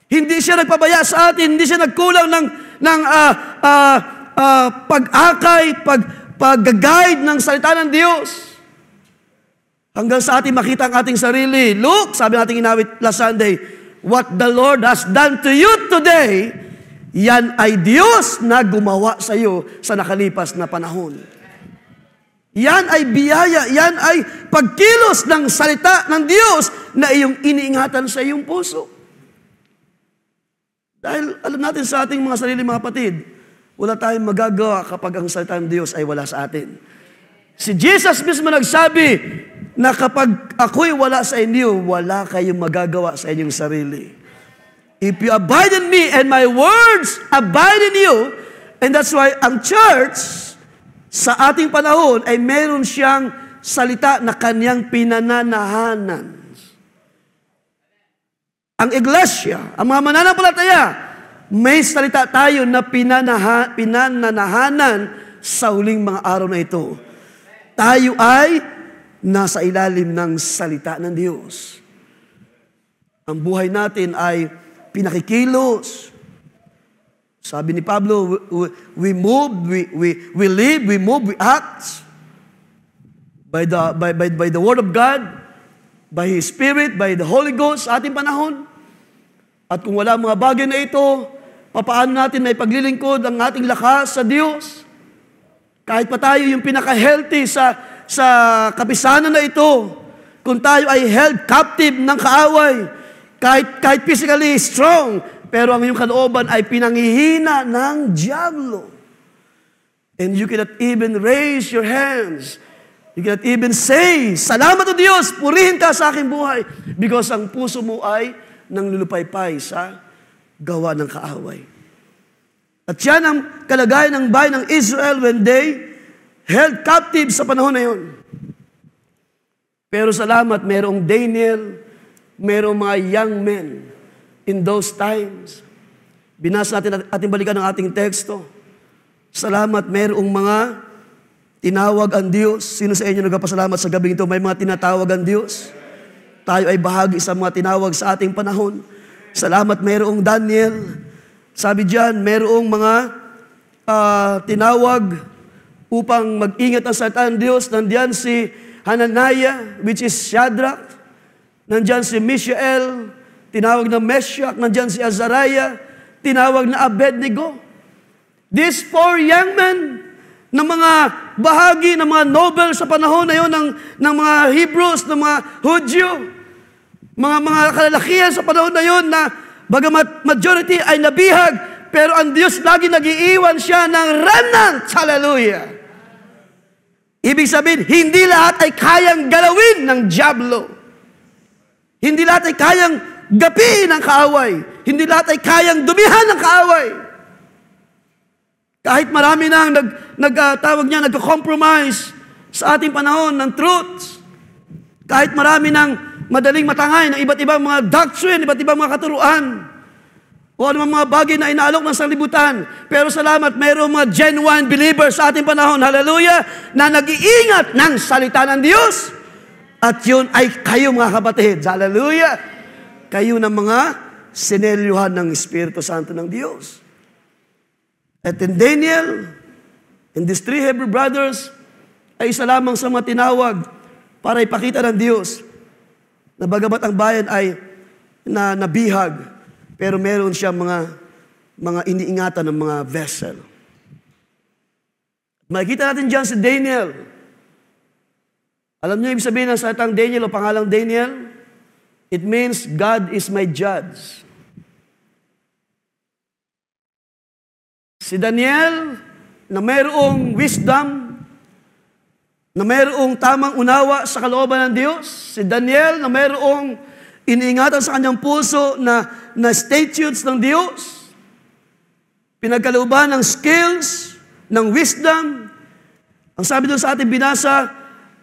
Hindi siya nagpabaya sa atin, hindi siya nagkulang ng pag-akay, pag-guide ng salita ng Diyos. Hanggang sa ating makita ang ating sarili. Look, sabi nating inawit last Sunday, what the Lord has done to you today, yan ay Diyos na gumawa sa iyo sa nakalipas na panahon. Yan ay biyaya, yan ay pagkilos ng salita ng Diyos na iyong iniingatan sa iyong puso. Dahil alam natin sa ating mga sarili, mga kapatid, wala tayong magagawa kapag ang salita ng Diyos ay wala sa atin. Si Jesus mismo nagsabi na kapag ako'y wala sa inyo, wala kayong magagawa sa inyong sarili. If you abide in me and my words abide in you, and that's why ang church sa ating panahon ay meron siyang salita na kanyang pinananahanan. Ang iglesia, ang mga mananampalataya, may salita tayo na pinananahanan sa huling mga araw na ito. Tayo ay nasa ilalim ng salita ng Diyos. Ang buhay natin ay pinakikilos. Sabi ni Pablo, we move, we live, we move, we act by the Word of God, by His Spirit, by the Holy Ghost sa ating panahon. At kung wala mga bagay na ito, papaano natin may paglilingkod ang ating lakas sa Diyos? Kahit pa tayo yung pinaka-healthy sa kapisanan na ito, kung tayo ay held captive ng kaaway, kahit physically strong, Pero ang iyong kalooban ay pinanghihina ng diablo. And you cannot even raise your hands. You cannot even say, salamat o Diyos, purihin ka sa aking buhay. Because ang puso mo ay nanglulupaypay sa gawa ng kaaway. At yan ang kalagayan ng bayan ng Israel when they held captive sa panahon na yun. Pero salamat, mayroong Daniel, mayroong mga young men in those times. Binasa natin at ating balikan ang ating teksto. Salamat, mayroong mga tinawag ang Diyos. Sino sa inyo nagpapasalamat sa gabing ito? May mga tinatawag ang Diyos. Tayo ay bahagi sa mga tinawag sa ating panahon. Salamat, mayroong Daniel. Sabi diyan, mayroong mga tinawag upang mag-ingat ang salita ng Diyos. Nandiyan si Hananiah, which is Shadrach. Nandiyan si Mishael, tinawag na Meshach. Nandiyan si Azariah, tinawag na Abednego. These 4 young men na mga bahagi ng mga noble sa panahon na yun ng mga Hebrews, ng mga Hudyo, mga kalalakihan sa panahon na yun na bagamat majority ay nabihag, pero ang Diyos lagi nag-iiwan siya ng remnant. Hallelujah! Ibig sabihin, hindi lahat ay kayang galawin ng diablo. Hindi lahat ay kayang gapiin ng kaaway. Hindi lahat ay kayang dumihan ng kaaway. Kahit marami nang nagko-compromise sa ating panahon ng truth. Kahit marami nang madaling matangay ng iba't ibang mga doctrine, iba't ibang mga katuruan. O anumang mga bagay na inaalok ng sanlibutan. Pero salamat, mayroong mga genuine believers sa ating panahon, hallelujah, na nag-iingat ng salita ng Diyos. At yun ay kayo mga kapatid, hallelujah. Kayo ng mga sinelyuhan ng Espiritu Santo ng Diyos. At in Daniel, and these 3 Hebrew brothers, ay isa lamang sa mga tinawag para ipakita ng Diyos na bagamat ang bayan ay nabihag, pero meron siya mga iniingatan ng mga vessel. Makikita natin dyan si Daniel. Alam niyo ibig sabihin ng salitang Daniel o pangalang Daniel? It means God is my judge. Si Daniel, na mayroong wisdom, na mayroong tamang unawa sa kalooban ng Diyos. Si Daniel, na mayroong iniingatan sa kanyang puso na statutes ng Diyos. Pinagkalooban ng skills, ng wisdom. Ang sabi doon sa ating binasa,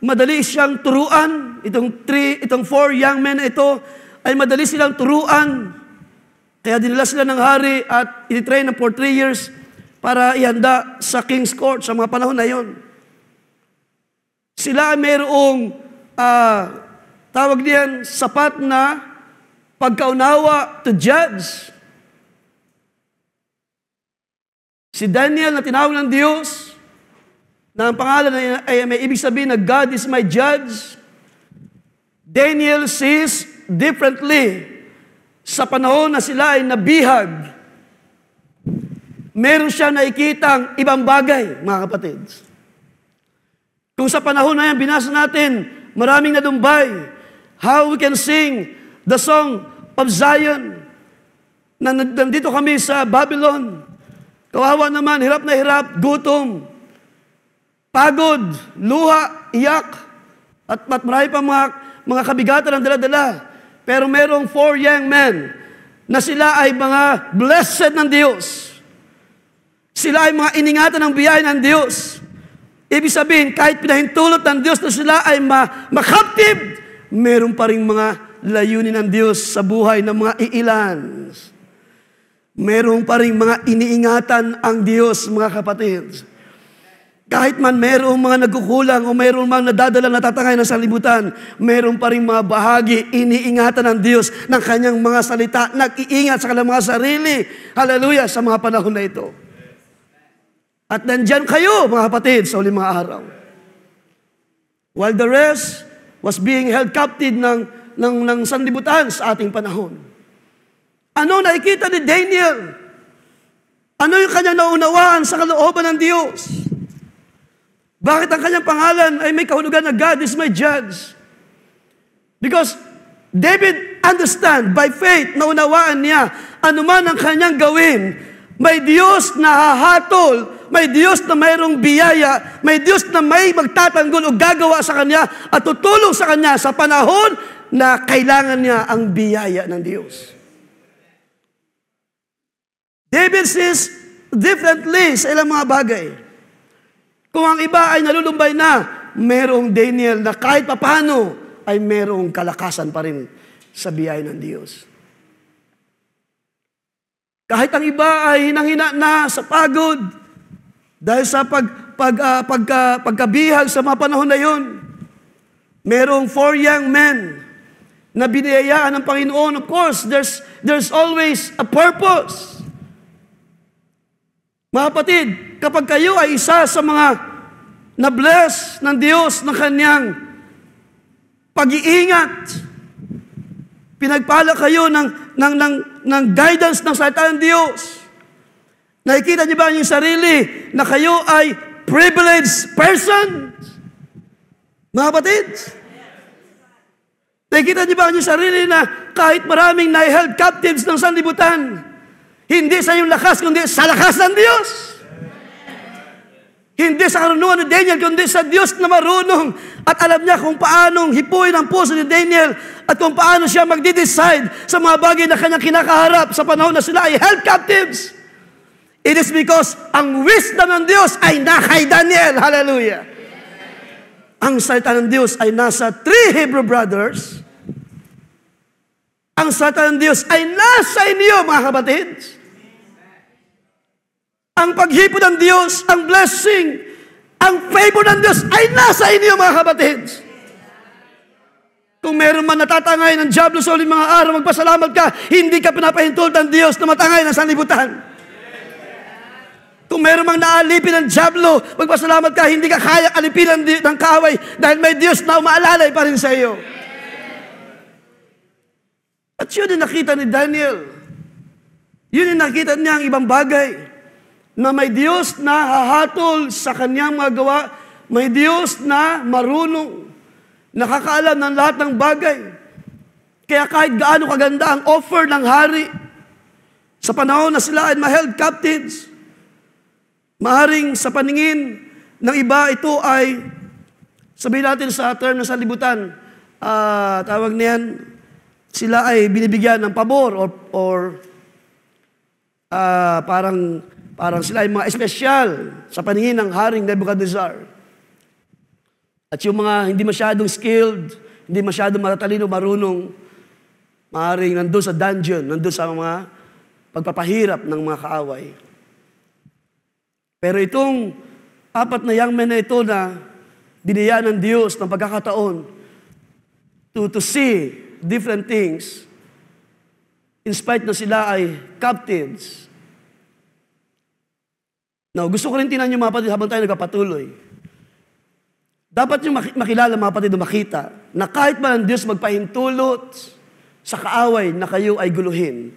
madali siyang turuan. Itong 4 young men na ito, ay madali silang turuan. Kaya dinala sila ng hari at ititrain for 3 years para ihanda sa King's Court sa mga panahon na yon. Sila ay mayroong tawag diyan, sapat na pagkaunawa to judge. Si Daniel na tinawag ng Diyos, na ang pangalan ay may ibig sabihin na God is my judge. Daniel sees differently sa panahon na sila ay nabihag. Meron siya nakikitang ibang bagay, mga kapatid. Kung sa panahon na yan, binasa natin, maraming nadumbay. How we can sing the song of Zion. Nandito kami sa Babylon. Kawawa naman, hirap na hirap, gutom, pagod, luha, iyak, at marami pa mga kabigatan ang dala-dala. Pero merong 4 young men na sila ay mga blessed ng Diyos. Sila ay mga iningatan ng biyaya ng Diyos. Ibig sabihin, kahit pinahintulot ng Diyos na sila ay makaptib, meron pa rin mga layunin ng Diyos sa buhay ng mga iilan. Meron pa rin mga iniingatan ang Diyos, mga kapatid. Kahit man merong mga nagkukulang o merong mga nadadala natatangay ng sanlibutan, meron pa rin mga bahagi, iniingatan ng Diyos ng kanyang mga salita, nag-iingat sa kanilang mga sarili. Hallelujah, sa mga panahon na ito. At nandyan kayo, mga kapatid, sa uling mga araw. While the rest was being held captive ng sanlibutan sa ating panahon. Ano nakikita ni Daniel? Ano yung kanyang naunawaan sa kalooban ng Diyos? Bakit ang kanyang pangalan ay may kahulugan na God is my judge? Because David understand, by faith, naunawaan niya, anuman ang kanyang gawin, may Diyos na hahatol, may Diyos na mayroong biyaya, may Diyos na may magtatanggol o gagawa sa kanya at tutulong sa kanya sa panahon na kailangan niya ang biyaya ng Diyos. David says differently sa ilang mga bagay. Kung ang iba ay nalulumbay na, merong Daniel na kahit papano ay merong kalakasan pa rin sa biyaya ng Diyos. Kahit ang iba ay hinang-hina na sa pagod dahil sa pagkabihag sa mga panahon na yun, merong 4 young men na biniyayaan ng Panginoon. Of course, there's always a purpose. Mga kapatid, kapag kayo ay isa sa mga na-bless ng Diyos ng kanyang pag-iingat, pinagpala kayo ng guidance ng salita ng Diyos. Nakikita niyo ba ang inyong sarili na kayo ay privileged person? Mga kapatid? Nakikita niyo ba ang inyong sarili na kahit maraming na-held captives ng sanlibutan, hindi sa iyong lakas, kundi sa lakas ng Diyos? Hindi sa karunungan ni Daniel, kundi sa Diyos na marunong at alam niya kung paanong hipuin ang puso ni Daniel at kung paano siya magde-decide sa mga bagay na kanyang kinakaharap sa panahon na sila ay held captives. It is because ang wisdom ng Diyos ay kay Daniel. Hallelujah. Ang salita ng Diyos ay nasa 3 Hebrew brothers. Ang salita ng Diyos ay nasa inyo, mga kapatid. Ang paghipo ng Diyos, ang blessing, ang favor ng Diyos ay nasa inyo, mga kapatid. Kung meron man natatangay ng diablo sa uling mga araw, magpasalamat ka, hindi ka pinapahintulot ng Diyos na matangay ng sanlibutan. Kung meron mang naalipin ng diablo, magpasalamat ka, hindi ka kaya alipin ng kaaway dahil may Diyos na umaalalay pa rin sa iyo. At yun yung nakita ni Daniel. Yun yung nakita niya ang ibang bagay. Na may Diyos na hahatol sa kanyang mga gawa, may Diyos na marunong, nakakaalam ng lahat ng bagay. Kaya kahit gaano kaganda ang offer ng hari, sa panahon na sila ay ma-held captives, maaring sa paningin ng iba ito ay, sabihin natin sa term ng sanlibutan, tawag niyan, sila ay binibigyan ng pabor or parang sila ay mga espesyal sa paningin ng Haring Nebuchadnezzar. At yung mga hindi masyadong skilled, hindi masyadong matatalino, marunong, maaaring nandun sa dungeon, nandun sa mga pagpapahirap ng mga kaaway. Pero itong 4 na young men na ito na biniyaan ng Diyos ng pagkakataon to see different things, in spite na sila ay captives. Now, gusto ko rin tinan yung mga kapatid habang tayo nagpapatuloy. Dapat yung makilala mga kapatid o makita na kahit man ang Diyos magpahintulot sa kaaway na kayo ay guluhin,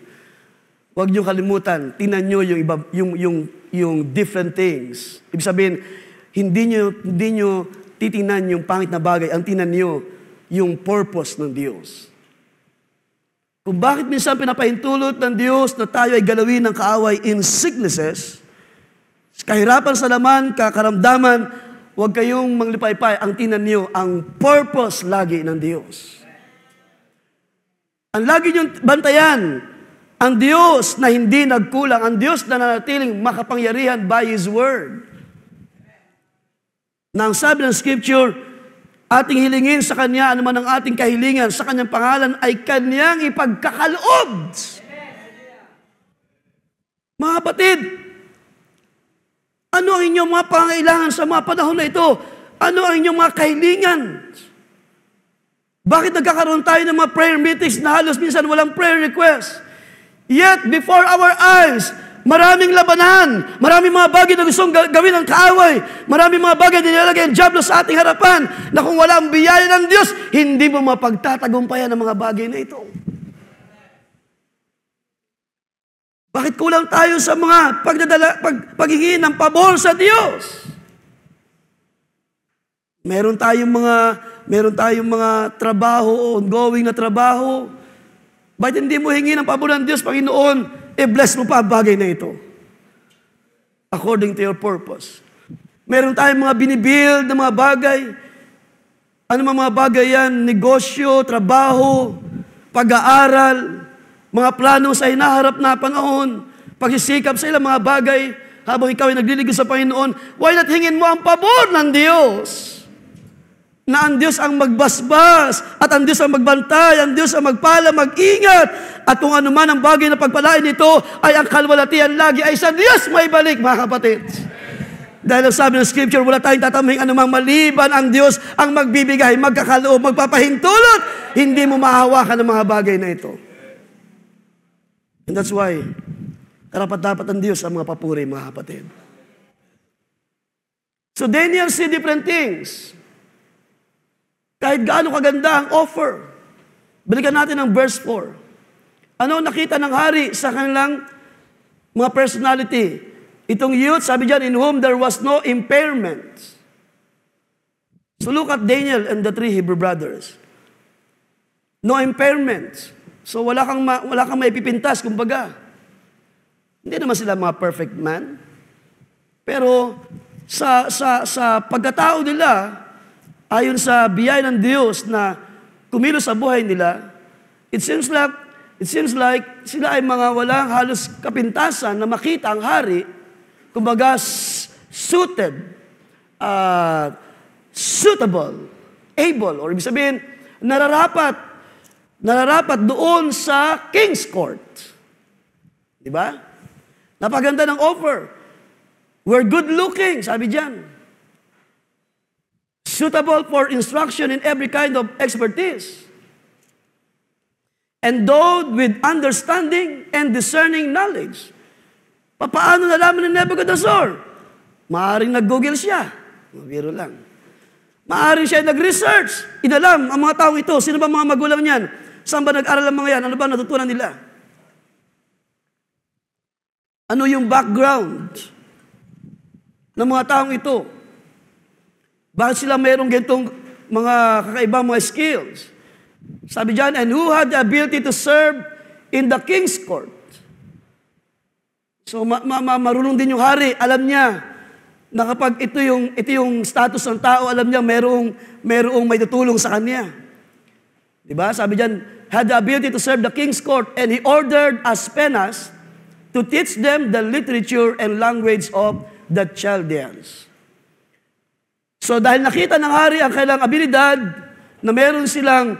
huwag niyo kalimutan, tinan niyo yung different things. Ibig sabihin, hindi niyo titingnan yung pangit na bagay, ang tinan niyo yung purpose ng Diyos. Kung bakit minsan pinapahintulot ng Diyos na tayo ay galawin ng kaaway in sicknesses, kahirapan sa laman, kakaramdaman, huwag kayong manglipay-pay. Ang tinan niyo, ang purpose lagi ng Diyos. Ang lagi niyong bantayan, ang Diyos na hindi nagkulang, ang Diyos na nanatiling makapangyarihan by His Word. Na ang sabi ng Scripture, ating hilingin sa Kanya, anuman ang ating kahilingan, sa Kanyang pangalan ay Kanyang ipagkakaloob. Mga kapatid, ano ang inyong mga pangailangan sa mga panahon na ito? Ano ang inyong mga kahilingan? Bakit nagkakaroon tayo ng mga prayer meetings na halos minsan walang prayer request? Yet, before our eyes, maraming labanan, maraming mga bagay na gustong gawin ng kaaway, maraming mga bagay na nilalagay ang diablo sa ating harapan, na kung wala ang biyaya ng Diyos, hindi mo mapagtatagumpayan ang mga bagay na ito. Bakit kulang tayo sa mga paghingi ng pabor sa Diyos? Meron tayong mga trabaho, ongoing na trabaho, Bakit hindi mo hingi ng pabor ng Diyos, Panginoon, i-bless mo pa ang bagay na ito? According to your purpose. Meron tayong mga binibuild na mga bagay. Ano mga bagay yan? Negosyo, trabaho, pag-aaral, mga plano sa hinaharap na panahon, pagsisikap sa ilang mga bagay, habang ikaw ay nagliligo sa Panginoon, why not hingin mo ang pabor ng Diyos? Na ang Diyos ang magbasbas, at ang Diyos ang magbantay, ang Diyos ang magpala, mag-ingat, at kung ano man ang bagay na pagpalain nito, ay ang kalwalatian lagi ay sa Diyos may balik, mga kapatid. Dahil ang sabi ng Scripture, wala tayong tataming anumang maliban ang Diyos ang magbibigay, magkakaloob, magpapahintulot, hindi mo mahawakan ang mga bagay na ito. And that's why, karapat-dapat ang Diyos ang mga papuri, mga kapatid. So Daniel see different things. Kahit gaano kaganda ang offer. Balikan natin ang verse 4. Ano nakita ng hari sa kanilang mga personality? Itong youth, sabi dyan, in whom there was no impairment. So look at Daniel and the three Hebrew brothers. No impairment. So wala kang maipipintas, kumbaga. Hindi naman sila mga perfect man. Pero sa pagkatao nila, ayon sa biyaya ng Diyos na kumilos sa buhay nila, it seems like sila ay mga walang halos kapintasan na makita ang hari, kumbaga suited, suitable, able, or ibig sabihin, nararapat doon sa King's Court. Di ba? Napaganda ng offer. We're good looking, sabi diyan. Suitable for instruction in every kind of expertise. Endowed with understanding and discerning knowledge. Paano nalaman ni Nebuchadnezzar? Maaaring nag-google siya. Biro lang. Maaaring siya nag-research. Inalam ang mga tao ito. Sino ba mga magulang niyan? Saan ba nag-aral ang mga yan? Ano ba natutunan nila? Ano yung background ng mga taong ito? Bakit sila mayroong ganitong mga kakaibang mga skills? Sabi dyan, and who had the ability to serve in the king's court? So marunong din yung hari. Alam niya na kapag ito yung status ng tao, alam niya mayroong may tutulong sa kanya. Diba? Sabi dyan, had the ability to serve the king's court, and he ordered Aspenas to teach them the literature and language of the Chaldeans. So dahil nakita ng hari ang kailang abilidad na meron silang,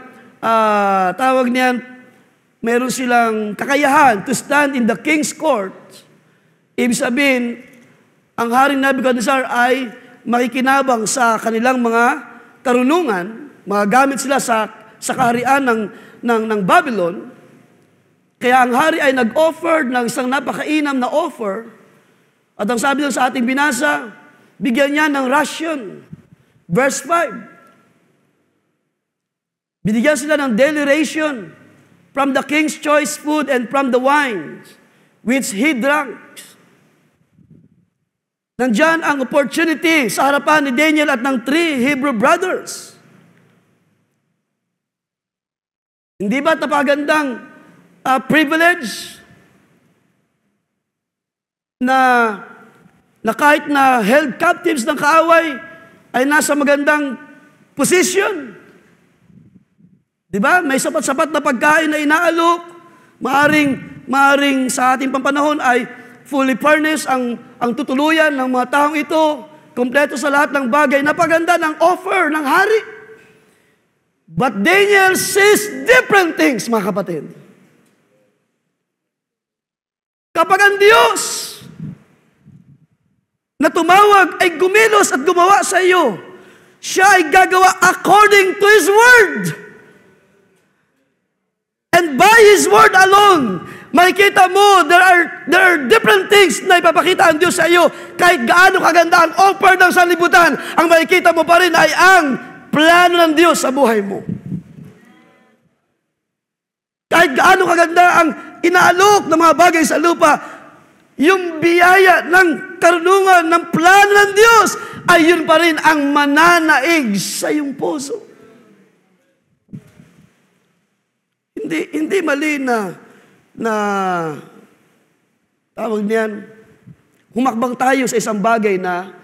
meron silang kakayahan to stand in the king's court, ibig sabihin, ang haring Nebuchadnezzar ay makikinabang sa kanilang mga karunungan, magagamit sila sa kaharian ng Babylon. Kaya ang hari ay nag-offer ng isang napakainam na offer, at ang sabi lang sa ating binasa, bigyan niya ng ration. Verse 5. Binigyan sila ng daily ration from the king's choice food and from the wine which he drank. Nandyan ang opportunity sa harapan ni Daniel at ng three Hebrew brothers. Hindi ba napagandang privilege na kahit na held captives ng kaaway, ay nasa magandang position. Diba? May sapat-sapat na pagkain na inaalok. Maaring sa ating pampanahon ay fully furnished ang tutuluyan ng mga taong ito. Kompleto sa lahat ng bagay. Napaganda ng offer ng hari. But Daniel sees different things, mga kapatid. Kapag ang Diyos na tumawag ay gumilos at gumawa sa iyo, siya ay gagawa according to His Word. And by His Word alone, makikita mo, there are different things na ipapakita ang Diyos sa iyo. Kahit gaano kaganda ang offer ng sanlibutan, ang makikita mo pa rin ay ang plano ng Diyos sa buhay mo. Kahit gaano kaganda ang inaalok ng mga bagay sa lupa, yung biyaya ng karunungan, ng plano ng Diyos, ay yun pa rin ang mananaig sa iyong puso. Hindi mali na tawag niyan, humakbang tayo sa isang bagay na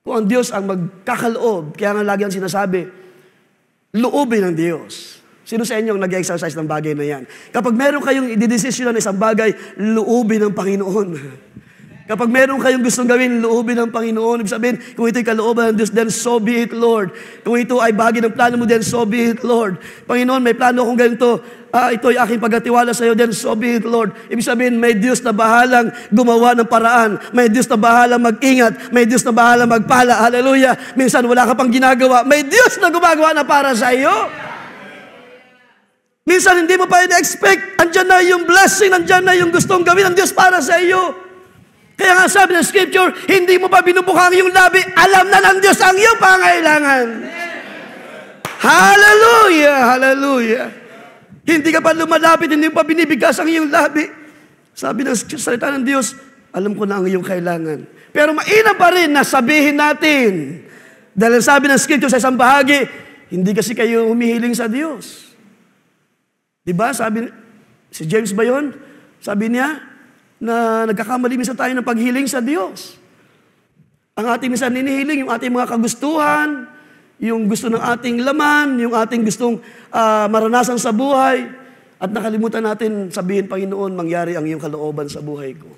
kung ang Diyos ang magkakaloob, kaya nga lagi ang sinasabi, loobin ng Diyos. Sino sa inyo ang nag-exercise ng bagay na yan? Kapag meron kayong i-desisyon ng isang bagay, loobin ng Panginoon. Kapag meron kayong gustong gawin, loobin ng Panginoon. Ibig sabihin, kung ito'y kalooban ng Diyos, then so be it, Lord. Kung ito ay bahagi ng plano mo, then so be it, Lord. Panginoon, may plano akong ganito. Ito'y aking pagkatiwala sa iyo, then so be it, Lord. Ibig sabihin, may Diyos na bahalang gumawa ng paraan. May Diyos na bahalang mag-ingat. May Diyos na bahalang magpala. Hallelujah. Minsan wala ka pang ginagawa. May Diyos na gumagawa na para sa iyo. Minsan hindi mo pa in-expect. Andyan na yung blessing, andyan na yung gustong gawin ng Diyos para sa iyo. Kaya nga sabi ng Scripture, hindi mo pa binubukhang yung labi, alam na ng Diyos ang iyong pangailangan. Hallelujah! Hallelujah! Hindi ka pa lumalapit, hindi mo pa binibigkas ang iyong labi. Sabi ng salita ng Diyos, alam ko na ang iyong kailangan. Pero mainam pa rin na sabihin natin. Dahil sabi ng Scripture sa isang bahagi, hindi kasi kayo humihiling sa Diyos. Diba? Sabi, si James ba yun? Sabi niya, na nagkakamali minsan tayo ng paghiling sa Diyos. Ang ating minsan ninihiling, yung ating mga kagustuhan, yung gusto ng ating laman, yung ating gustong maranasan sa buhay, at nakalimutan natin sabihin, Panginoon, mangyari ang iyong kalooban sa buhay ko.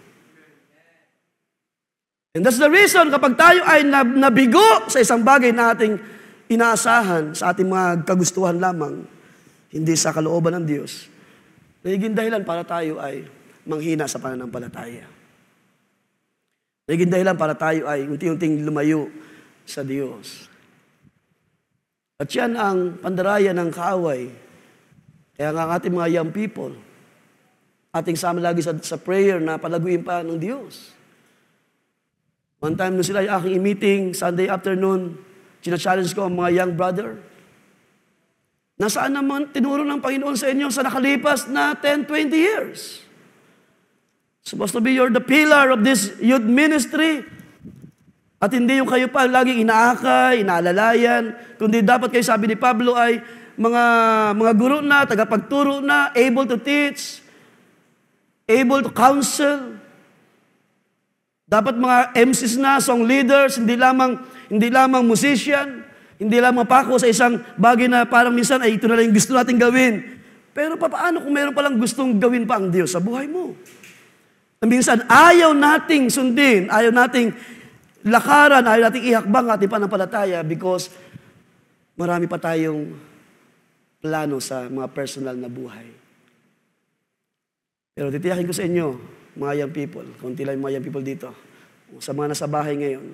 And that's the reason, kapag tayo ay nabigo sa isang bagay na ating inaasahan sa ating mga kagustuhan lamang, hindi sa kalooban ng Diyos, nagiging dahilan para tayo ay manghina sa pananampalataya. Naging dahilan para tayo ay unti-unting lumayo sa Diyos. At yan ang pandaraya ng kaaway. Kaya nga ang ating mga young people, ating sama lagi sa prayer na palaguin pa ng Diyos. One time nung sila ay aking meeting, Sunday afternoon, challenge ko ang mga young brother. Nasaan naman tinuro ng Panginoon sa inyo sa nakalipas na 10, 20 years? Supposed to be you're the pillar of this youth ministry. At hindi yung kayo pa laging inaakay, inaalalayan. Kundi dapat kayo, sabi ni Pablo, ay mga guro na, tagapagturo na, able to teach, able to counsel. Dapat mga MCs na, song leaders, hindi lamang musician, hindi lamang pako sa isang bagay na parang minsan ay ito na lang yung gusto natin gawin. Pero paano kung meron palang gustong gawin pa ang Diyos sa buhay mo? Minsan, ayaw nating sundin, ayaw nating lakaran, ayaw nating ihakbang ating pananampalataya because marami pa tayong plano sa mga personal na buhay. Pero titiyakin ko sa inyo, mga young people, kaunti lang yung mga young people dito, sa mga nasa bahay ngayon,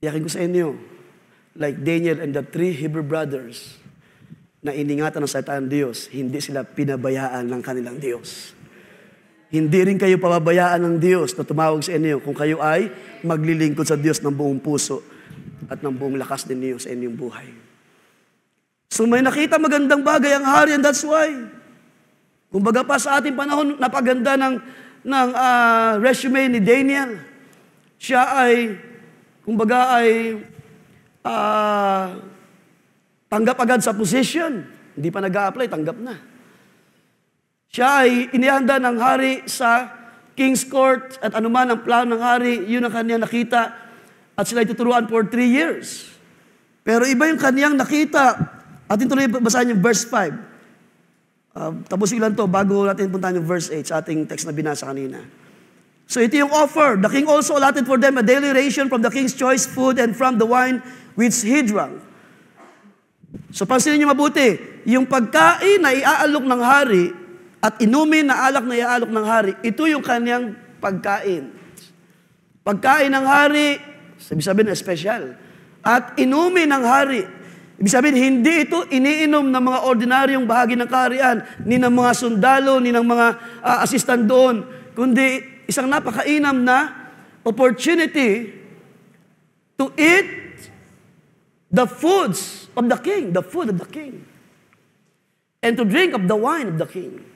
titiyakin ko sa inyo, like Daniel and the 3 Hebrew brothers, na iningatan ng salita ng Diyos, hindi sila pinabayaan ng kanilang Diyos. Hindi rin kayo pababayaan ng Diyos na tumawag sa inyo kung kayo ay maglilingkod sa Diyos ng buong puso at ng buong lakas din niyo sa inyong buhay. So may nakita magandang bagay ang hari and that's why. Kumbaga pa sa ating panahon, napaganda ng resume ni Daniel. Siya ay, kumbaga ay tanggap agad sa position. Hindi pa nag-a-apply, tanggap na. Siya ay inihanda ng hari sa King's Court at anuman ang plano ng hari, yun ang kanyang nakita at sila tuturuan for 3 years. Pero iba yung kanyang nakita. Atin tuloy basahin yung verse 5. Tapos ilan to bago natin puntahan yung verse 8 sa ating text na binasa kanina. So ito yung offer. The king also allotted for them a daily ration from the king's choice food and from the wine which he drank. So pansinin niyo mabuti, yung pagkain na iaalok ng hari at inumin na alak na iaalok ng hari, ito yung kanyang pagkain. Pagkain ng hari, ibig sabihin special. At inumin ng hari, ibig sabihin hindi ito iniinom ng mga ordinaryong bahagi ng kaharian, ni ng mga sundalo, ni ng mga assistant doon, kundi isang napakainam na opportunity to eat the foods of the king, the food of the king. And to drink of the wine of the king.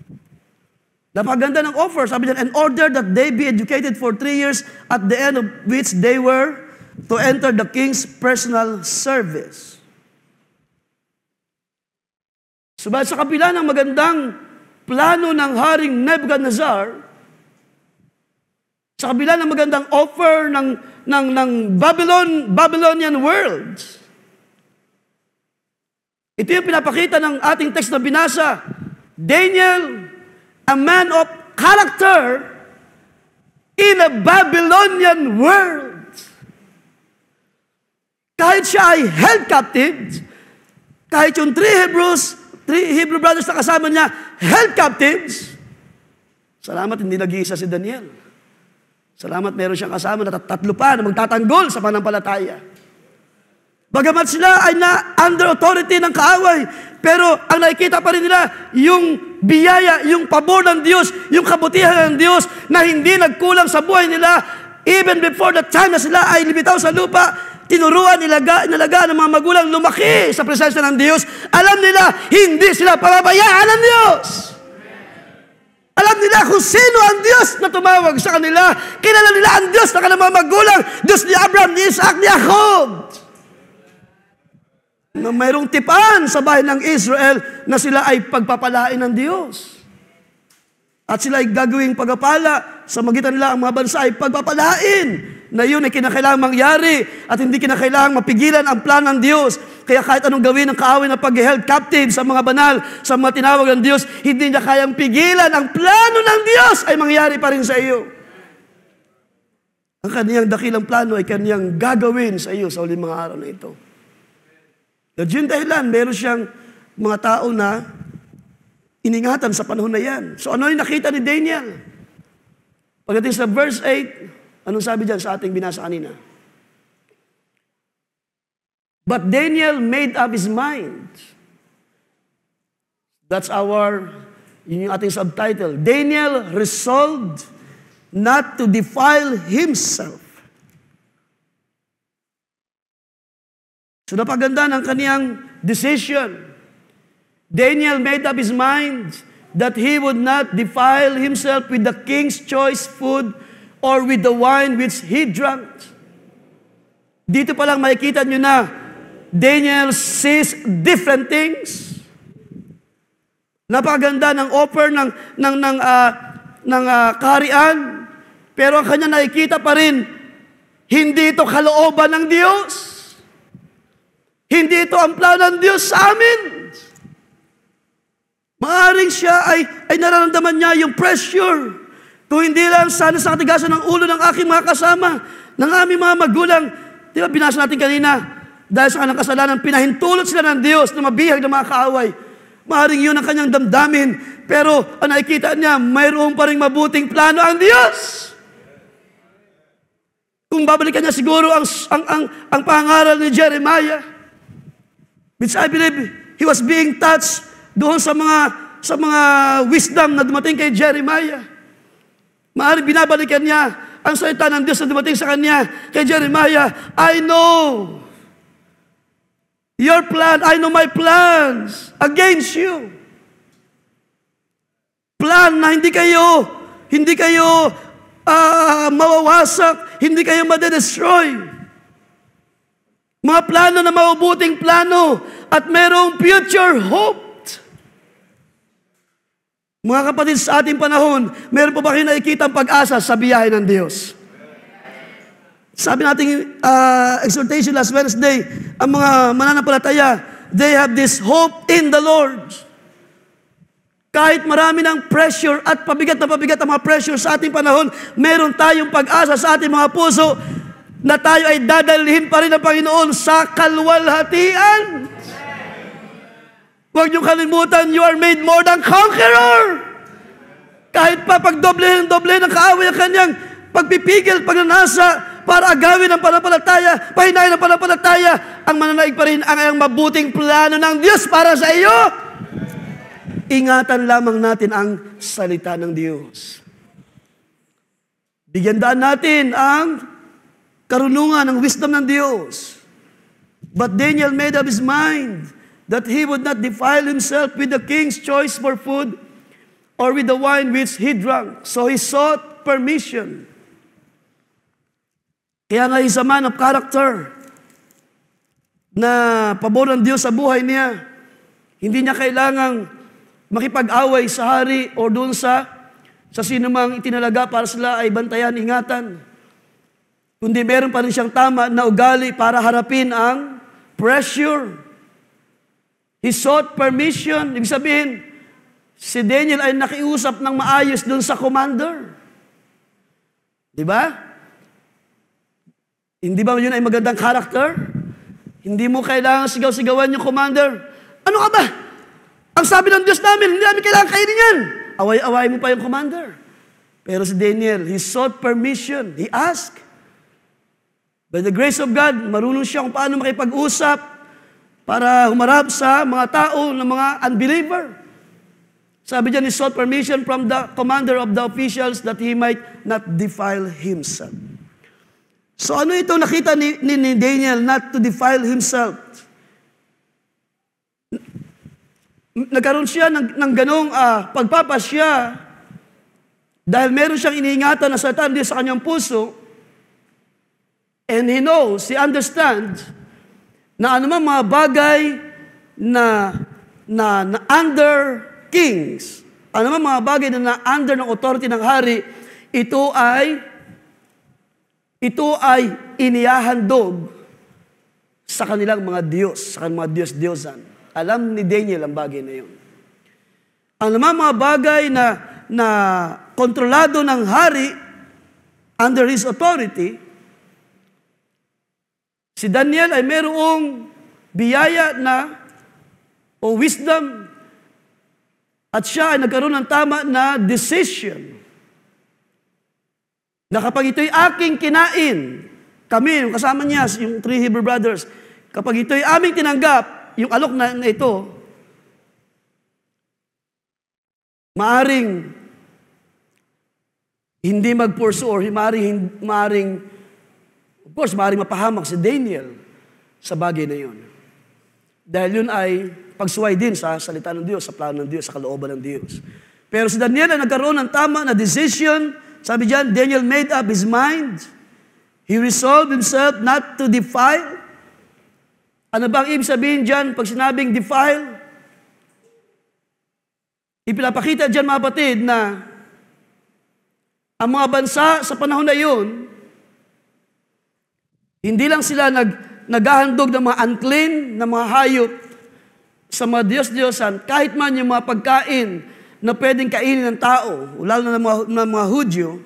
Napaganda ng offer, sabi niya, in order that they be educated for 3 years, at the end of which they were to enter the king's personal service. Subalit sa kabila ng magandang plano ng Haring Nebuchadnezzar, sa kabila ng magandang offer ng Babylonian world, ito yung pinapakita ng ating text na binasa. Daniel, a man of character in a Babylonian world. Kahit siya ay held captive, kahit yung three Hebrew brothers na kasama niya, held captives, salamat hindi nag-iisa si Daniel. Salamat meron siyang kasama na tatlo pa na magtatanggol sa panampalataya. Bagamat sila ay under authority ng kaaway, pero ang nakikita pa rin nila yung biyaya, yung pabor ng Diyos, yung kabutihan ng Diyos na hindi nagkulang sa buhay nila. Even before the time na sila ay limitaw sa lupa, tinuruan, inalaga ng mga magulang lumaki sa presensya ng Diyos. Alam nila, hindi sila pababayaan ng Diyos. Alam nila kung sino ang Diyos na tumawag sa kanila. Kilala nila ang Diyos na kanilang mga magulang, Diyos ni Abraham, ni Isaac, ni Jacob. Na mayroong tipan sa bayan ng Israel na sila ay pagpapalain ng Diyos. At sila ay gagawing pagpapala sa magitan nila ang mga bansa ay pagpapalain na yun ay kinakailangang mangyari at hindi kinakailangang mapigilan ang plan ng Diyos. Kaya kahit anong gawin ng kaaway na pag-held captive sa mga banal, sa mga tinawag ng Diyos, hindi niya kayang pigilan. Ang plano ng Diyos ay mangyari pa rin sa iyo. Ang kaniyang dakilang plano ay kaniyang gagawin sa iyo sa uling mga araw na ito. At yun dahilan, meron siyang mga tao na iningatan sa panahon na yan. So ano yung nakita ni Daniel? Pagdating sa verse 8, anong sabi dyan sa ating binasa kanina? But Daniel made up his mind. That's yun yung ating subtitle. Daniel resolved not to defile himself. So napaganda ng kaniyang decision. Daniel made up his mind that he would not defile himself with the king's choice food or with the wine which he drank. Dito pa lang makikita nyo na Daniel sees different things. Napaganda ng offer ng kaharian, pero ang kanya nakikita pa rin, hindi ito kalooban ng Diyos. Hindi ito ang plano ng Diyos sa amin. Maaring siya ay nararamdaman niya yung pressure. Kung hindi lang sana sa katigasan ng ulo ng aking mga kasama, ng aming mga magulang. Di ba binasa natin kanina, dahil sa kanilang kasalanan, pinahintulot sila ng Diyos na mabihag ng mga kaaway. Maaring yun ang kanyang damdamin. Pero ang nakikita niya, mayroon pa rin mabuting plano ang Diyos. Kung babalikan niya siguro ang pangaral ni Jeremiah, which I believe he was being touched doon sa mga wisdom na dumating kay Jeremiah. Maaaring binabalikan niya ang salita ng Diyos na dumating sa kanya kay Jeremiah. I know your plan, I know my plans against you. Plan na hindi kayo mawawasak, hindi kayo madedestroy. Mga plano na mabubuting plano at mayroong future hope. Mga kapatid, sa ating panahon, meron pa ba kayo nakikita ang pag-asa sa biyahe ng Diyos? Sabi nating exhortation last Wednesday, ang mga mananampalataya, they have this hope in the Lord. Kahit marami ng pressure at pabigat na pabigat ang mga pressure sa ating panahon, meron tayong pag-asa sa ating mga puso na tayo ay dadalhin pa rin ng Panginoon sa kalwalhatian. Huwag niyong kalimutan, you are made more than conqueror. Kahit pa pagdoble ng kaaway ang kanyang pagpipigil, pagnanasa, para agawin ang panampalataya, pahinayin ang panampalataya, ang mananaig pa rin ang mabuting plano ng Diyos para sa iyo. Ingatan lamang natin ang salita ng Diyos. Bigyan daan natin ang karunungan ng wisdom ng Diyos. But Daniel made up his mind that he would not defile himself with the king's choice for food or with the wine which he drank. So he sought permission. Kaya nga he's a man of character na pabor ng Diyos sa buhay niya. Hindi niya kailangang makipag-away sa hari o doon sa sino mang itinalaga para sila ay bantayan, ingatan. Kundi meron pa rin siyang tama na ugali para harapin ang pressure. He sought permission. Ibig sabihin, si Daniel ay nakiusap ng maayos doon sa commander. Di ba? Hindi ba yun ay magandang character? Hindi mo kailangan sigaw-sigawan yung commander. Ano ka ba? Ang sabi ng Diyos namin, hindi namin kailangan kainin yan. Away-away mo pa yung commander. Pero si Daniel, he sought permission. He asked. By the grace of God, marunong siya kung paano makipag-usap para humarap sa mga tao ng mga unbeliever. Sabi diyan, he sought permission from the commander of the officials that he might not defile himself. So ano ito nakita ni Daniel, not to defile himself? Nagkaroon siya ng ganong pagpapasya dahil meron siyang iniingatan na salita ng Diyos sa kanyang puso, and he knows, he understands na anumang mga bagay na under kings, anumang mga bagay na under ng authority ng hari, ito ay inihahandog sa kanilang mga Diyos, sa kanilang mga Diyos-Diyosan. Alam ni Daniel ang bagay na yun. Ang mga bagay na kontrolado ng hari under his authority, si Daniel ay mayroong biyaya o wisdom at siya ay nagkaroon ng tama na decision na kapag ito'y aking kinain, kami, yung kasama niya, yung 3 Hebrew brothers, kapag ito'y aming tinanggap, yung alok na ito, maaring hindi mag-pursue or maaring of course, maaaring mapahamak si Daniel sa bagay na yun. Dahil yun ay pagsuway din sa salita ng Diyos, sa plano ng Diyos, sa kalooban ng Diyos. Pero si Daniel ay nagkaroon ng tama na decision. Sabi diyan, Daniel made up his mind. He resolved himself not to defile. Ano ba ang ibig sabihin diyan pag sinabing defile? Ipinapakita diyan mga kapatid na ang mga bansa sa panahon na yun, hindi lang sila naghahandog ng mga unclean, ng mga hayop sa mga Diyos-Diyosan, kahit man yung mga pagkain na pwedeng kainin ng tao, lalo na ng mga Hudyo,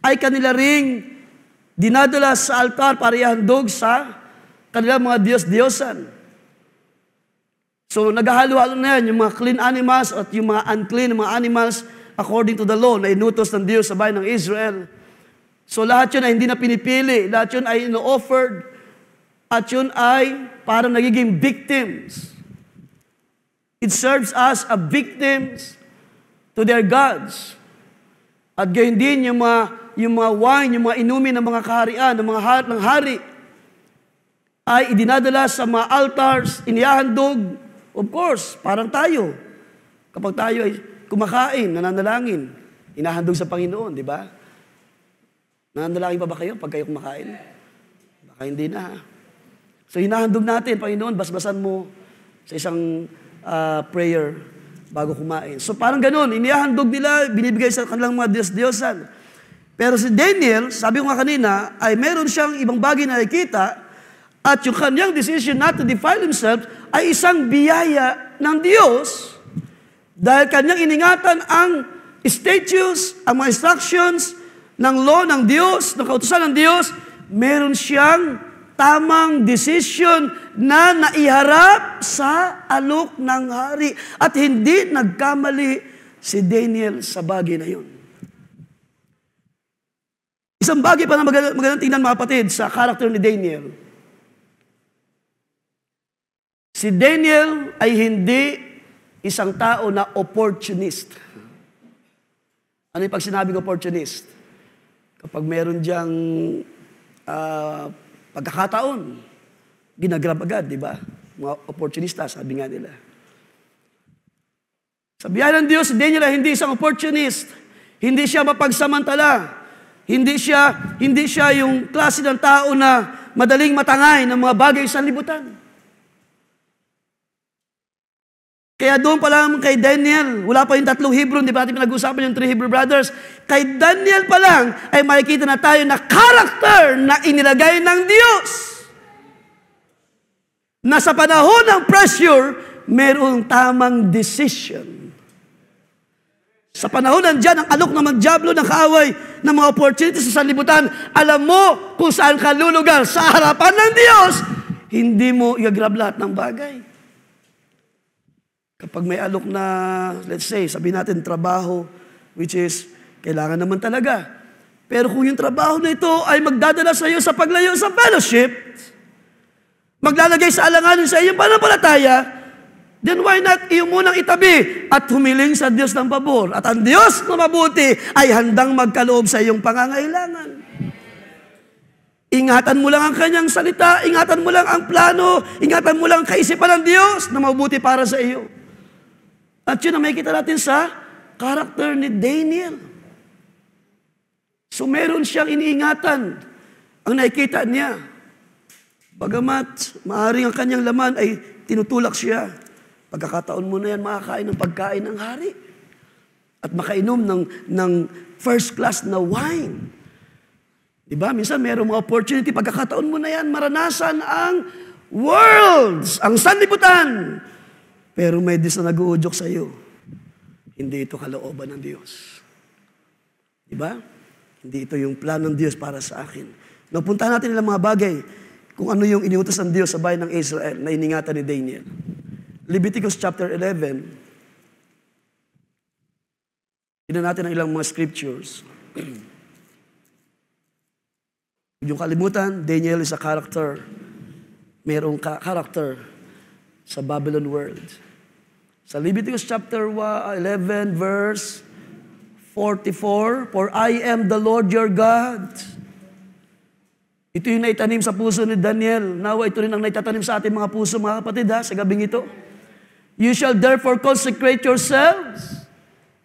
ay kanila ring dinadala sa altar para ihandog sa kanilang mga Diyos-Diyosan. So naghahalo-halo na yan, yung mga clean animals at yung mga unclean mga animals according to the law na inutos ng Diyos sa bayan ng Israel. So lahat yun ay hindi na pinipili, lahat yun ay ino-offered, at yun ay parang nagiging victims. It serves as a victims to their gods. At gayon din yung mga wine, yung mga inumin ng mga kaharian, ng hari, ay idinadala sa mga altars, inihahandog, of course, parang tayo. Kapag tayo ay kumakain, nananalangin, inahandog sa Panginoon, di ba? Nananalangin pa ba kayo pag kayo kumakain? Baka hindi na. So hinahandog natin, Panginoon, basbasan mo sa isang prayer bago kumain. So parang ganun, inihahandog nila, binibigay sa kanilang mga Diyos-Diyosan. Pero si Daniel, sabi ko nga kanina, ay meron siyang ibang bagay na nakikita, at yung kanyang decision not to defile himself ay isang biyaya ng Diyos dahil kanyang iningatan ang statutes, ang mga instructions ng law ng Diyos, ng kautusan ng Diyos, meron siyang tamang decision na naiharap sa alok ng hari. At hindi nagkamali si Daniel sa bagay na yun. Isang bagay pa na magandang tingnan mga kapatid sa karakter ni Daniel. Si Daniel ay hindi isang tao na opportunist. Ano yung pag sinabing opportunist? Kapag meron diyang pagkakataon, ginagrab agad, di ba? Mga opportunista, sabi nga nila. Sa biyaya ng Diyos, si Daniel ay hindi isang opportunist. Hindi siya mapagsamantala. Hindi siya yung klase ng tao na madaling matangay ng mga bagay sa libutan. Kaya doon pa lang kay Daniel, wala pa yung 3 Hebrew, di ba natin pinag-usapan yung 3 Hebrew brothers? Kay Daniel pa lang ay makikita na tayo na character na inilagay ng Diyos. Na sa panahon ng pressure, mayroong tamang decision. Sa panahon nandiyan, ang alok na magdiablo ng kaaway ng mga opportunities sa sanlibutan, alam mo kung saan ka lulugar sa harapan ng Diyos, hindi mo igagrab lahat ng bagay. Kapag may alok na, let's say, sabihin natin trabaho, which is, kailangan naman talaga. Pero kung yung trabaho na ito ay magdadala sa iyo sa paglayo sa fellowship, maglalagay sa alanganin sa iyong pananampalataya, then why not iyong munang itabi at humiling sa Diyos ng pabor. At ang Diyos na mabuti ay handang magkaloob sa iyong pangangailangan. Ingatan mo lang ang kanyang salita, ingatan mo lang ang plano, ingatan mo lang ang kaisipan ng Diyos na mabuti para sa iyo. At yun ang makikita natin sa karakter ni Daniel. So meron siyang iniingatan. Ang nakikita niya, bagamat maaaring ang kanyang laman ay tinutulak siya, pagkakataon mo na yan makakain ng pagkain ng hari at makainom ng first class na wine. Diba? Minsan mayroong mga opportunity, pagkakataon mo na yan, maranasan ang worlds, ang sanlibutan. Pero may Diyos na nag-uudyok sa iyo. Hindi ito kalooban ng Diyos. Diba? Hindi ito yung plan ng Diyos para sa akin. Napunta natin ilang mga bagay kung ano yung iniutos ng Diyos sa bayan ng Israel na iningatan ni Daniel. Leviticus chapter 11. Tignan natin ang ilang mga scriptures. Yung kalimutan, Daniel is a character. Mayroong character sa Babylon world. Sa Leviticus chapter 11 verse 44, For I am the Lord your God. Ito yung naitanim sa puso ni Daniel. Nawa ito rin ang naitatanim sa ating mga puso, mga kapatid, sa gabing ito. You shall therefore consecrate yourselves.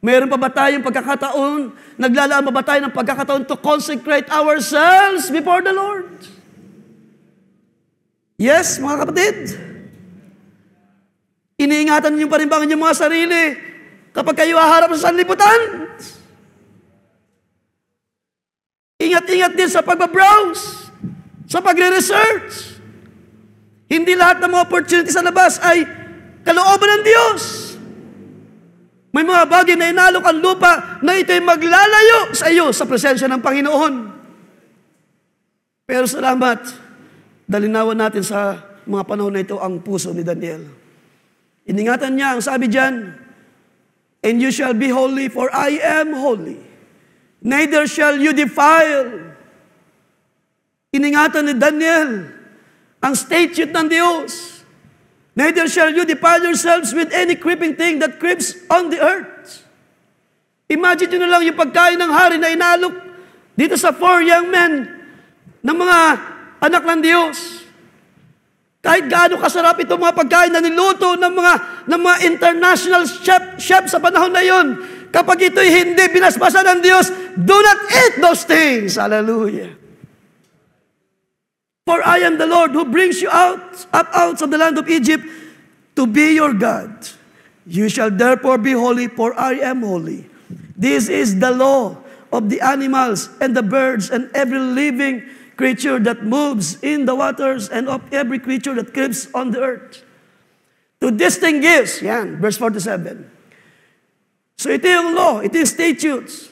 Meron pa ba tayong pagkakataon, naglalaan pa ba tayo ng pagkakataon to consecrate ourselves before the Lord? Yes, mga kapatid. Iniingatan niyo pa rin ba ang inyong mga sarili kapag kayo haharap sa sanlibutan? Ingat-ingat din sa pagbabrowse, sa pagre-research. Hindi lahat ng mga opportunity sa labas ay kalooban ng Diyos. May mga bagay na inalok ang lupa na ito'y maglalayo sa iyo sa presensya ng Panginoon. Pero salamat, dalinawan natin sa mga panahon na ito ang puso ni Daniel. Iningatan niya, ang sabi diyan, and you shall be holy, for I am holy. Neither shall you defile. Iningatan ni Daniel ang statute ng Diyos. Neither shall you defile yourselves with any creeping thing that creeps on the earth. Imagine nyo na lang yung pagkain ng hari na inalok dito sa 4 young men ng mga anak ng Diyos. Kahit gaano kasarap itong mga pagkain na niluto ng mga international chef sa panahon na yon, kapag ito'y hindi binasbasan ng Diyos, do not eat those things. Hallelujah. For I am the Lord who brings you up out of the land of Egypt to be your God. You shall therefore be holy, for I am holy. This is the law of the animals and the birds and every living creature that moves in the waters and of every creature that creeps on the earth. To distinguish, yan, verse 47. So ito yung law, ito yung statutes.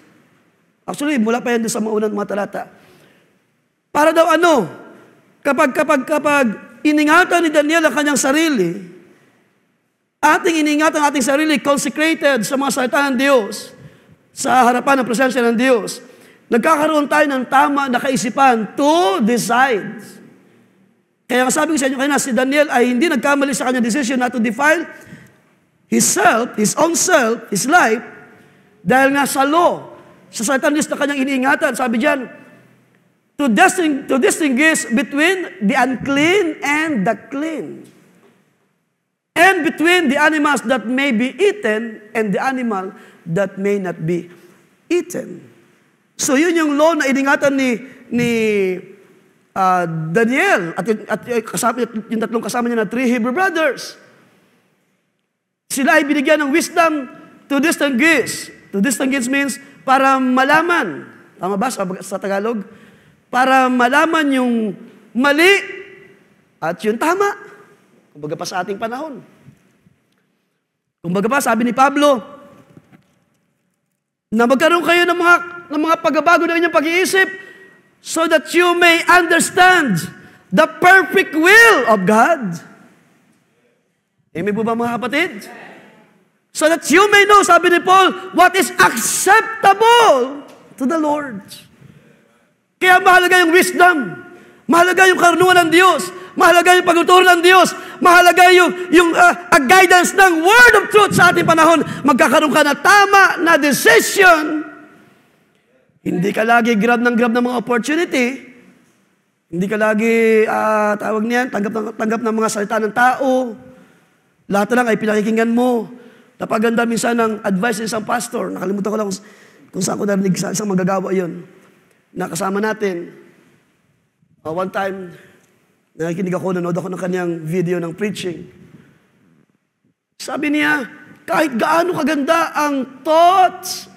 Actually, mula pa yan sa mga unang mga talata. Para daw ano, kapag iningatan ni Daniel ang kanyang sarili, ating iningatan ang ating sarili, consecrated sa mga salita ng Diyos, sa harapan ng presensya ng Diyos, nagkakaroon tayo ng tama na kaisipan to decide. Kaya sabi ko sa inyo kanina, si Daniel ay hindi nagkamali sa kanyang decision not to defile himself, his own self, his life, dahil nga sa law, sa salita ng Diyos na kanyang iniingatan. Sabi diyan, to distinguish between the unclean and the clean, and between the animals that may be eaten and the animal that may not be eaten. So yun yung law na iningatan ni Daniel at yung 3 Hebrew brothers. sila ay binigyan ng wisdom to distinguish. To distinguish means para malaman. Tama ba sa Tagalog? Para malaman yung mali at yung tama. Kumbaga pa sa ating panahon. Kumbaga pa, sabi ni Pablo, na magkaroon kayo ng mga pagbabago ng inyong pag-iisip so that you may understand the perfect will of God. Amen po ba mga kapatid? So that you may know, sabi ni Paul, what is acceptable to the Lord. Kaya mahalaga yung wisdom, mahalaga yung karunungan ng Diyos, mahalaga yung pagtuturo ng Diyos, mahalaga yung guidance ng word of truth sa ating panahon. Magkakaroon ka na tama na decision. Hindi ka lagi grab ng mga opportunity. Hindi ka lagi, tawag niyan, tanggap ng mga salita ng tao. Lahat na lang ay pinakikinggan mo. Napaganda minsan ng advice ng isang pastor. Nakalimutan ko lang kung saan ko narinig sa isang magagawa yun. Nakasama natin. One time, nakikinig ako, nanood ako ng kanyang video ng preaching. Sabi niya, kahit gaano kaganda ang thoughts,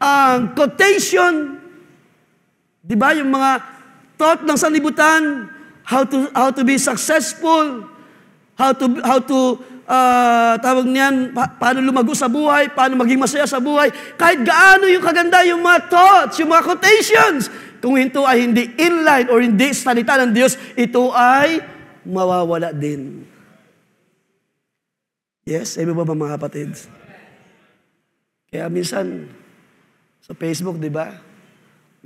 ang quotation, di ba, yung mga thought ng sanlibutan, how to be successful, how to tawag niyan, paano lumago sa buhay, paano maging masaya sa buhay, kahit gaano yung kaganda yung mga thoughts, yung mga quotations, kung ito ay hindi inline or hindi salita ng Diyos, ito ay mawawala din. Yes, amen ba mga kapatid? Kaya minsan, sa Facebook, di ba?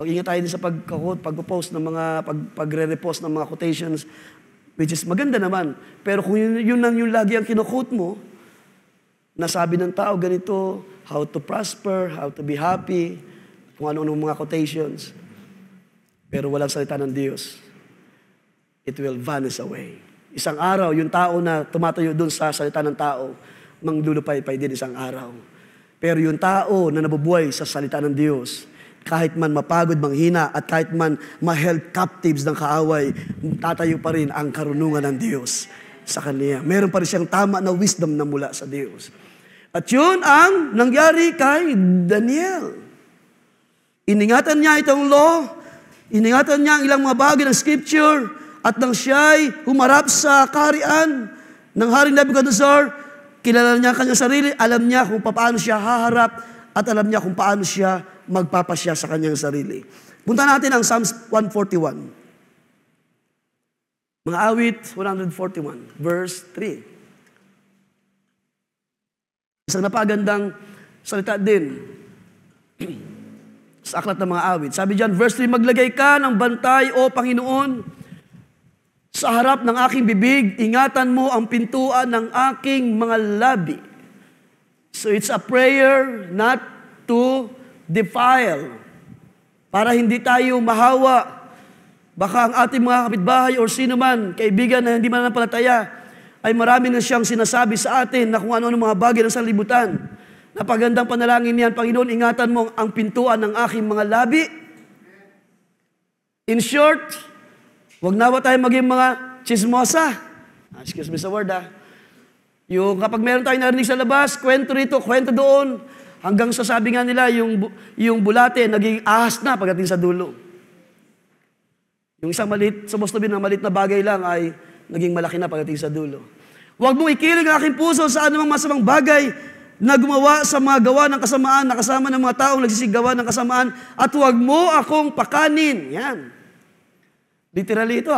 Mag-ingat tayo din sa pag-post ng mga, pagre-repost ng mga quotations, which is maganda naman. Pero kung yun lang yung lagi ang kino-quote mo, nasabi ng tao ganito, how to prosper, how to be happy, kung ano-ano mga quotations, pero walang salita ng Diyos, it will vanish away. Isang araw, yung tao na tumatayo dun sa salita ng tao, manglulupay-pay din isang araw. Pero yung tao na nabubuhay sa salita ng Diyos, kahit man mapagod, manghina, at kahit man ma-held captives ng kaaway, tatayo pa rin ang karunungan ng Diyos sa kanya. Meron pa rin siyang tama na wisdom na mula sa Diyos. At yun ang nangyari kay Daniel. Iningatan niya itong law, iningatan niya ang ilang mga bagay ng scripture, at nang siya'y humarap sa kaharian ng Haring Nebuchadnezzar, kilala niya ang kanyang sarili, alam niya kung paano siya haharap, at alam niya kung paano siya magpapasya sa kanyang sarili. Punta natin ang Psalms 141. Mga awit 141, verse 3. Isang napagandang salita din sa aklat ng mga awit. Sabi diyan, verse 3, maglagay ka ng bantay, O Panginoon, sa harap ng aking bibig, ingatan mo ang pintuan ng aking mga labi. So it's a prayer not to defile. Para hindi tayo mahawa. Baka ang ating mga kapitbahay o sino man, kaibigan na hindi mananampalataya, ay marami na siyang sinasabi sa atin na kung ano-ano mga bagay ng sanlibutan. Napagandang panalangin niyan, Panginoon, ingatan mo ang pintuan ng aking mga labi. In short, huwag nawa tayo maging mga chismosa. Excuse me sa word, Yung kapag meron tayong narinig sa labas, kwento rito, kwento doon, hanggang sasabi nga nila, yung bulate, naging ahas na pagdating sa dulo. Yung isang maliit, supposed to be na maliit na bagay lang, ay naging malaki na pagdating sa dulo. Huwag mong ikiling ang aking puso sa anumang masamang bagay na gumawa sa mga gawa ng kasamaan, na kasama ng mga taong nagsisigawa ng kasamaan, at huwag mo akong pakanin. Yan. Literally ito,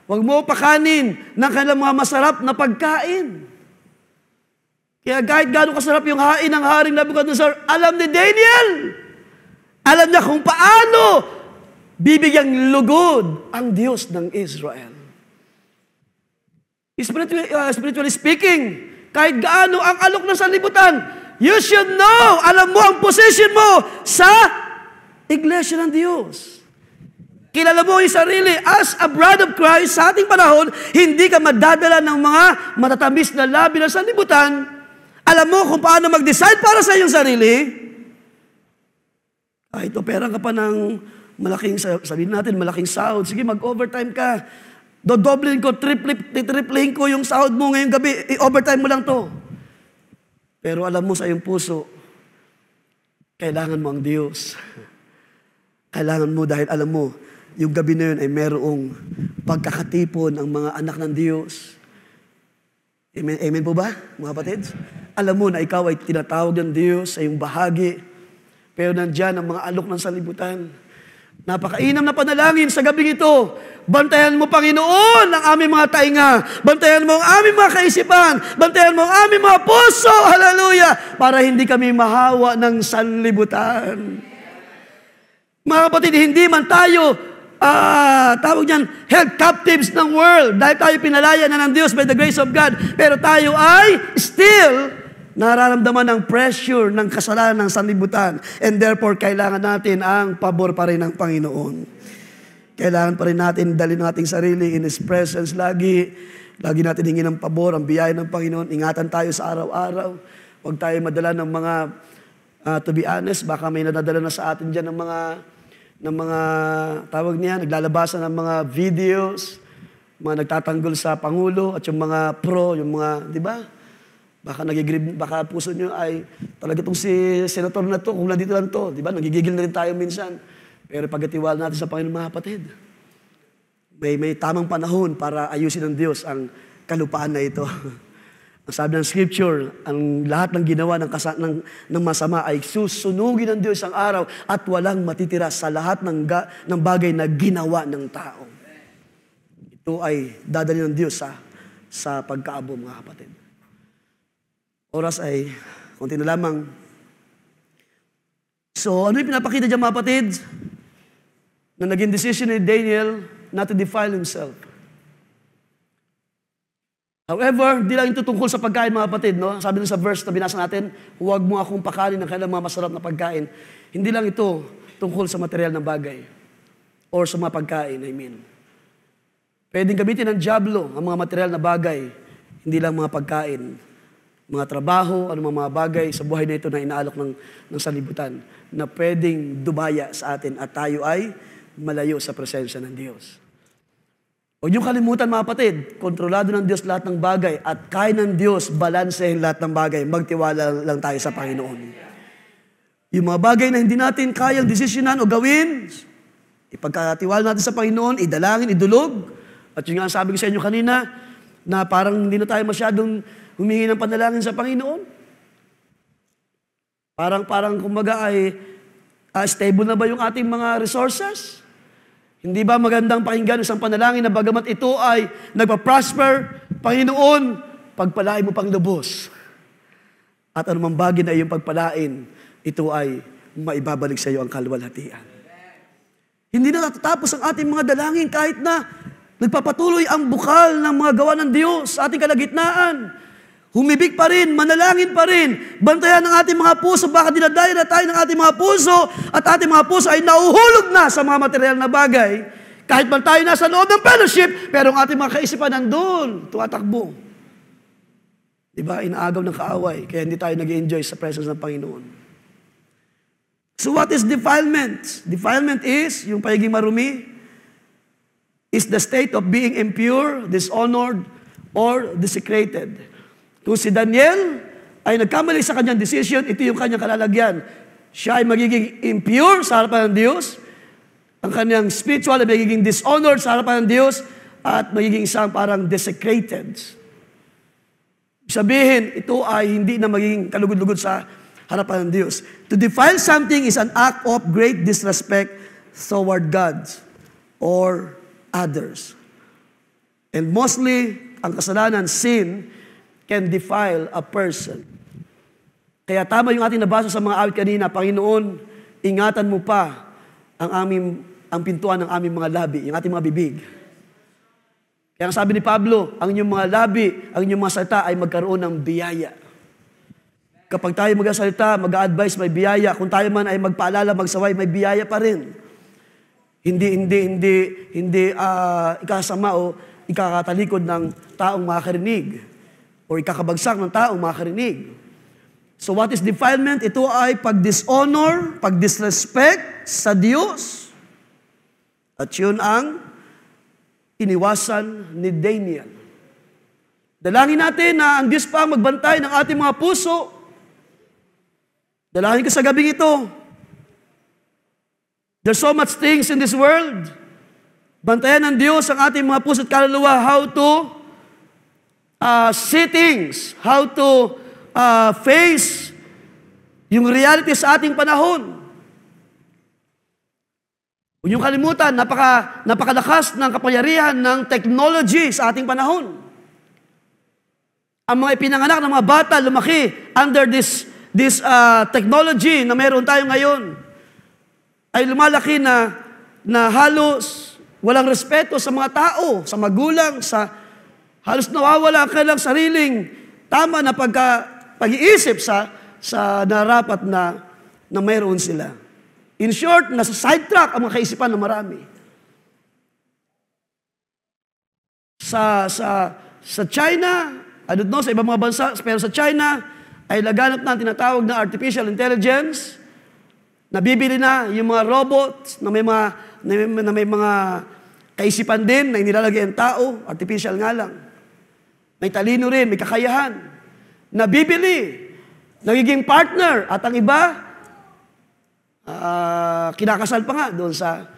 Huwag mo pakanin ng kanilang mga masarap na pagkain. Kaya kahit gaano kasarap yung hain ng Haring Nebuchadnezzar, alam ni Daniel, alam niya kung paano bibigyang lugod ang Diyos ng Israel. Spiritually speaking, kahit gaano ang alok ng sanlibutan, you should know, alam mo ang position mo sa Iglesia ng Diyos. Kilala mo yung sarili as a bride of Christ sa ating panahon, hindi ka madadala ng mga matatamis na labi ng sanlibutan. Alam mo kung paano mag-decide para sa iyong sarili. Kahit opera ka pa ng malaking, sabihin natin, malaking sahod. Sige, mag-overtime ka. Dodoblin ko, triplihin ko yung sahod mo ngayong gabi. I-overtime mo lang to. Pero alam mo sa iyong puso, kailangan mo ang Diyos. Kailangan mo dahil alam mo, yung gabi na yun ay merong pagkakatipon ang mga anak ng Diyos. Amen, amen po ba, mga kapatid? Alam mo na ikaw ay tinatawag ng Diyos sa iyong bahagi. Pero nandyan ang mga alok ng sanlibutan. Napakainam na panalangin sa gabing ito. Bantayan mo, Panginoon, ang aming mga tainga. Bantayan mo ang aming mga kaisipan. Bantayan mo ang aming mga puso. Hallelujah! Para hindi kami mahawa ng sanlibutan. Mga kapatid, hindi man tayo tawag niyan, held captives ng world. Dahil tayo pinalaya na ng Diyos by the grace of God. Pero tayo ay still nararamdaman ng pressure ng kasalanan ng sanlibutan. And therefore, kailangan natin ang pabor pa rin ng Panginoon. Kailangan pa rin natin dalhin ang ating sarili in His presence lagi. Lagi natin hingin ng pabor, ang biyaya ng Panginoon. Ingatan tayo sa araw-araw. Huwag tayo madala ng mga, to be honest, baka may nadadala na sa atin dyan ng mga tawag niya, naglalabasan ng mga videos, mga nagtatanggol sa Pangulo at yung mga pro, yung mga, di ba? Baka puso nyo ay talaga itong si senator na to, kung nandito lang to, di ba? Nagigigil na rin tayo minsan. Pero pagkatiwala natin sa Panginoon, mga kapatid, may tamang panahon para ayusin ng Diyos ang kalupaan na ito. Ang sabi ng Scripture, ang lahat ng ginawa ng masama ay susunugin ng Diyos ang araw at walang matitira sa lahat ng bagay na ginawa ng tao. Ito ay dadali ng Diyos sa pagkaabo, mga kapatid. Oras ay konti na lamang. So, ano yung pinapakita dyan, mga kapatid? Na naging decision ni Daniel not to defile himself. However, di lang ito tungkol sa pagkain, mga kapatid, no? Sabi nung sa verse na binasa natin, huwag mo akong pakanin ng kailang mga masarap na pagkain. Hindi lang ito tungkol sa material na bagay or sa mga pagkain, I mean. Pwedeng gamitin ng dyablo ang mga material na bagay, hindi lang mga pagkain, mga trabaho, mga bagay sa buhay na ito na inaalok ng sanlibutan na pwedeng dubaya sa atin at tayo ay malayo sa presensya ng Diyos. Huwag niyong kalimutan, mga kapatid, kontrolado ng Diyos lahat ng bagay at kaya ng Diyos balansehin lahat ng bagay. Magtiwala lang tayo sa Panginoon. Yung mga bagay na hindi natin kayang desisyonan o gawin, ipagkatiwala natin sa Panginoon, idalangin, idulog. At yung nga sabi ko sa inyo kanina, na parang hindi na tayo masyadong humingi ng panalangin sa Panginoon. Parang kumbaga ay stable na ba yung ating mga resources? Hindi ba magandang pakinggan isang panalangin na bagamat ito ay nagpa-prosper, Panginoon, pagpalain mo pang lubos. At anumang bagay na iyong pagpalain, ito ay maibabalik sa iyo ang kaluwalhatian. Hindi na natatapos ang ating mga dalangin kahit na nagpapatuloy ang bukal ng mga gawa ng Diyos sa ating kalagitnaan. Humibig pa rin, manalangin pa rin, bantayan ang ating mga puso, baka dinadaya na tayo ng ating mga puso at ating mga puso ay nauhulog na sa mga material na bagay. Kahit man tayo nasa loob ng fellowship, pero ang ating mga kaisipan nandun, tumatakbo. Diba? Inaagaw ng kaaway, kaya hindi tayo nag-enjoy sa presence ng Panginoon. So what is defilement? Defilement is, yung pagiging marumi, is the state of being impure, dishonored, or desecrated. Kung si Daniel ay nagkamali sa kanyang decision, ito yung kanyang kalalagyan. Siya ay magiging impure sa harapan ng Diyos, ang kanyang spiritual ay magiging dishonored sa harapan ng Diyos, at magiging isang parang desecrated. Sabihin, ito ay hindi na magiging kalugod-lugod sa harapan ng Diyos. To defile something is an act of great disrespect toward God or others. And mostly, ang kasalanan, sin, can defile a person. Kaya tama yung ating nabasa sa mga awit kanina, Panginoon, ingatan mo pa ang pintuan ng aming mga labi, yung ating mga bibig. Kaya ang sabi ni Pablo, ang inyong mga labi, ang inyong mga salita ay magkaroon ng biyaya. Kapag tayo mag-asalita, mag-a-advise, may biyaya. Kung tayo man ay magpaalala, magsaway, may biyaya pa rin. Hindi ikasama o ikakatalikod ng taong makakarinig o ikakabagsak ng taong makakarinig. So what is defilement? Ito ay pag-dishonor, pag-disrespect sa Diyos. At yun ang iniwasan ni Daniel. Dalangin natin na ang Diyos pa magbantay ng ating mga puso Dalangin ko sa gabing ito. There's so much things in this world. Bantayan ng Diyos ang ating mga puso at kaluluwa how to see things, how to face yung reality sa ating panahon. Huwag niyong kalimutan, napakalakas ng kapangyarihan ng technology sa ating panahon. Ang mga ipinanganak ng mga bata, lumaki under this technology na meron tayo ngayon, ay lumalaki na halos walang respeto sa mga tao, sa magulang, halos nawawala ang kanilang sariling tama na pag-iisip sa narapat na mayroon sila. In short, nasa sidetrack ang mga kaisipan ng marami. Sa China, I don't know, sa ibang mga bansa, pero sa China, ay laganap na ang tinatawag na artificial intelligence. Nabibili na yung mga robots na may mga kaisipan din na inilalagay ang tao, artificial nga lang. May talino rin, may kakayahan. Nabibili, nagiging partner, at ang iba, kinakasal pa nga doon sa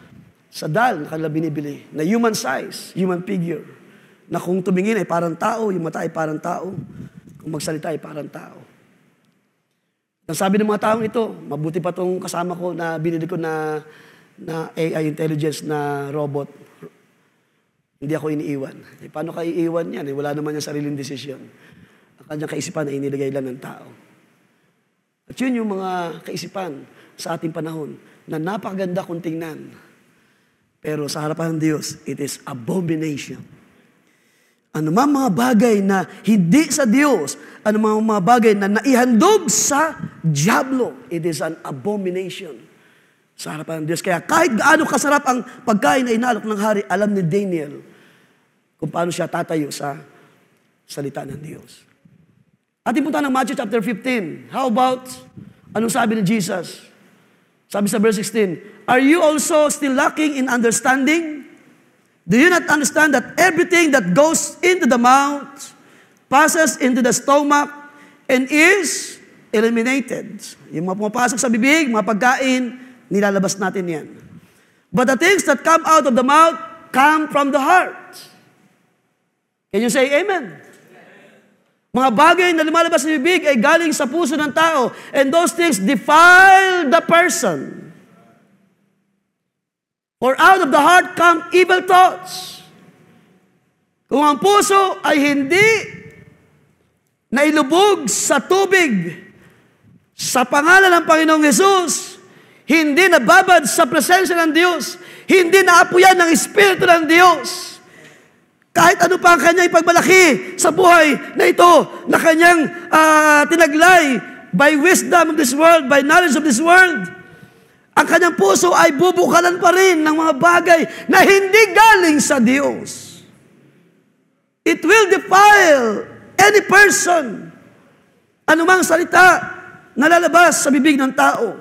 doll na kanila binibili, na human size, human figure, na kung tumingin ay parang tao, yung mata ay parang tao, kung magsalita ay parang tao. Ang sabi ng mga taong ito, mabuti pa itong kasama ko na binili ko na AI intelligence na robot. Hindi ako iniiwan. Paano ka iiwan yan? Wala naman yung sariling desisyon. Ang kanyang kaisipan ay inilagay lang ng tao. At yun yung mga kaisipan sa ating panahon na napakaganda kung tingnan. Pero sa harapan ng Diyos, it is abomination. Ano mga bagay na hindi sa Diyos, ano mga bagay na naihandog sa diablo, it is an abomination sa harapan ng Diyos. Kaya kahit gaano kasarap ang pagkain na inalok ng hari, alam ni Daniel kung paano siya tatayo sa salita ng Diyos. Ating punta ng Matthew chapter 15. How about, anong sabi ni Jesus? Sabi sa verse 16, are you also still lacking in understanding? Do you not understand that everything that goes into the mouth passes into the stomach and is eliminated? Yung mga pumapasok sa bibig, mga pagkain, nilalabas natin yan. But the things that come out of the mouth come from the heart. Can you say amen? Mga bagay na lumalabas sa bibig ay galing sa puso ng tao, and those things defile the person. For out of the heart come evil thoughts. Kung ang puso ay hindi nailubog sa tubig, sa pangalan ng Panginoong Hesus, hindi nababad sa presensya ng Diyos, hindi naapuyan ng Espiritu ng Diyos, kahit ano pa ang kanyang ipagmalaki sa buhay na ito, na kanyang tinaglay by wisdom of this world, by knowledge of this world, ang kanyang puso ay bubukalan pa rin ng mga bagay na hindi galing sa Diyos. It will defile any person. Anumang salita na lalabas sa bibig ng tao.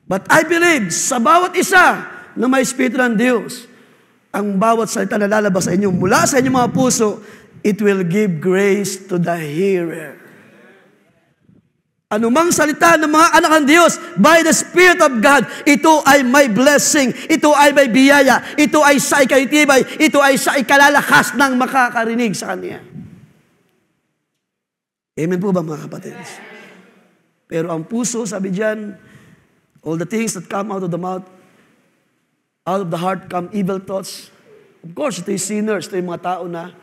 But I believe sa bawat isa na may Espiritu ng Diyos, ang bawat salita na lalabas sa inyo, mula sa inyong mga puso, it will give grace to the hearer. Anumang salita ng mga anak ng Diyos, by the Spirit of God, ito ay may blessing, ito ay may biyaya, ito ay sa ikaitibay, ito ay sa ikalalakas ng makakarinig sa Kanya. Amen po ba mga kapatid? Pero ang puso, sabi diyan, all the things that come out of the mouth, out of the heart come evil thoughts. Of course, ito yung sinners, ito yung mga tao na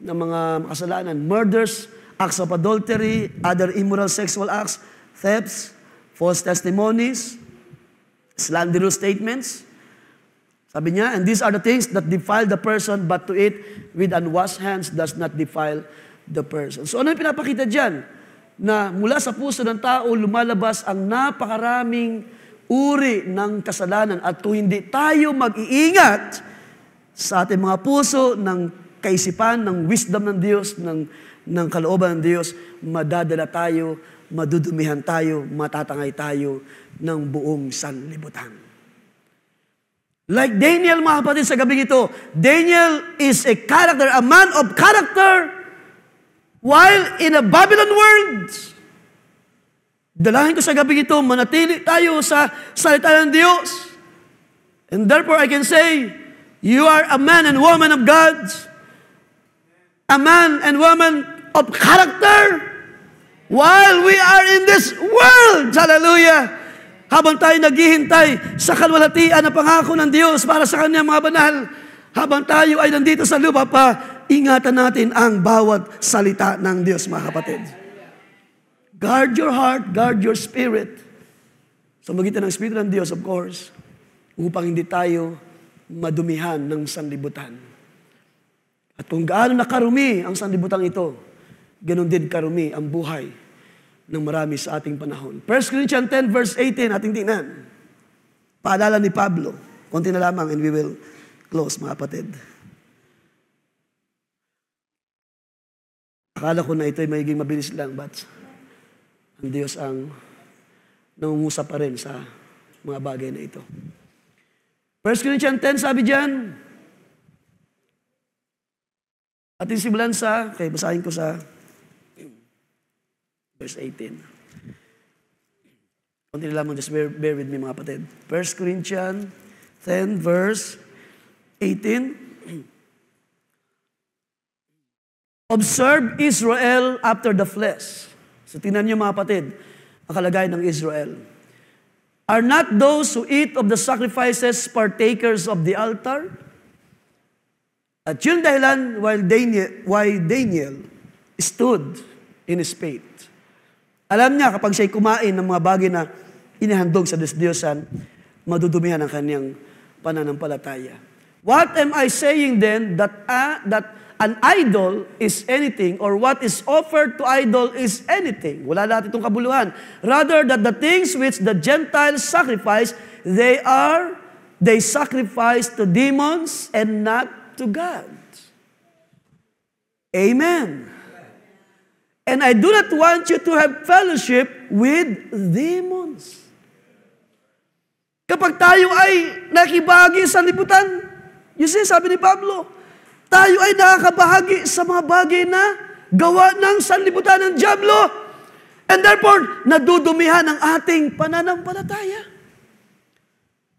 mga makasalanan, murders, acts of adultery, other immoral sexual acts, thefts, false testimonies, slanderous statements. Sabi niya, and these are the things that defile the person, but to eat with unwashed hands does not defile the person. So ano yung pinapakita dyan? Na mula sa puso ng tao, lumalabas ang napakaraming uri ng kasalanan. At kung hindi tayo mag-iingat sa ating mga puso ng kaisipan, ng wisdom ng Diyos, ng kalooban ng Diyos, madadala tayo, madudumihan tayo, matatangay tayo ng buong sanlibutan. Like Daniel, mga kapatid, sa gabing ito, Daniel is a character, a man of character, while in a Babylon world, Dalangin ko sa gabi ito, manatili tayo sa salita ng Diyos. And therefore, I can say, you are a man and woman of God. A man and woman of character. While we are in this world. Hallelujah. Habang tayo naghihintay sa kalwalhatian na pangako ng Diyos para sa Kanyang mga banal, habang tayo ay nandito sa lupa pa, ingatan natin ang bawat salita ng Diyos, mga kapatid. Guard your heart, guard your spirit. Sa magitan ng Espiritu ng Diyos, of course, upang hindi tayo madumihan ng sanlibutan. At kung gaano nakarumi ang sanlibutan ito, ganun din karumi ang buhay ng marami sa ating panahon. 1 Corinthians 10 verse 18, ating tingnan. Paalala ni Pablo. Konti na lamang and we will close, mga kapatid. Akala ko na ito ay magiging mabilis lang, but ang Diyos ang nangungusap pa rin sa mga bagay na ito. 1 Corinthians 10, sabi dyan, ating simulan sa, okay, basahin ko sa verse 18. Kunti na lamang, just bear with me, mga kapatid. 1 Corinthians 10, verse 18. Observe Israel after the flesh. So tingnan niyo, mga kapatid, ang kalagayan ng Israel. Are not those who eat of the sacrifices partakers of the altar? At yun dahilan why Daniel stood in his faith. Alam niya kapag siya'y kumain ng mga bagay na inihandog sa Diyos-Diyosan, madudumihan ang kanyang pananampalataya. What am I saying then? That an idol is anything, or what is offered to idol is anything. Wala lahat itong kabuluhan. Rather, that the things which the Gentiles sacrifice, they sacrifice to demons and not to God. Amen. And I do not want you to have fellowship with demons. Kapag tayo ay nakibahagi sa liputan, you see, sabi ni Pablo, tayo ay nakakabahagi sa mga bagay na gawa ng sanlibutan ng dyablo. And therefore, nadudumihan ang ating pananampalataya.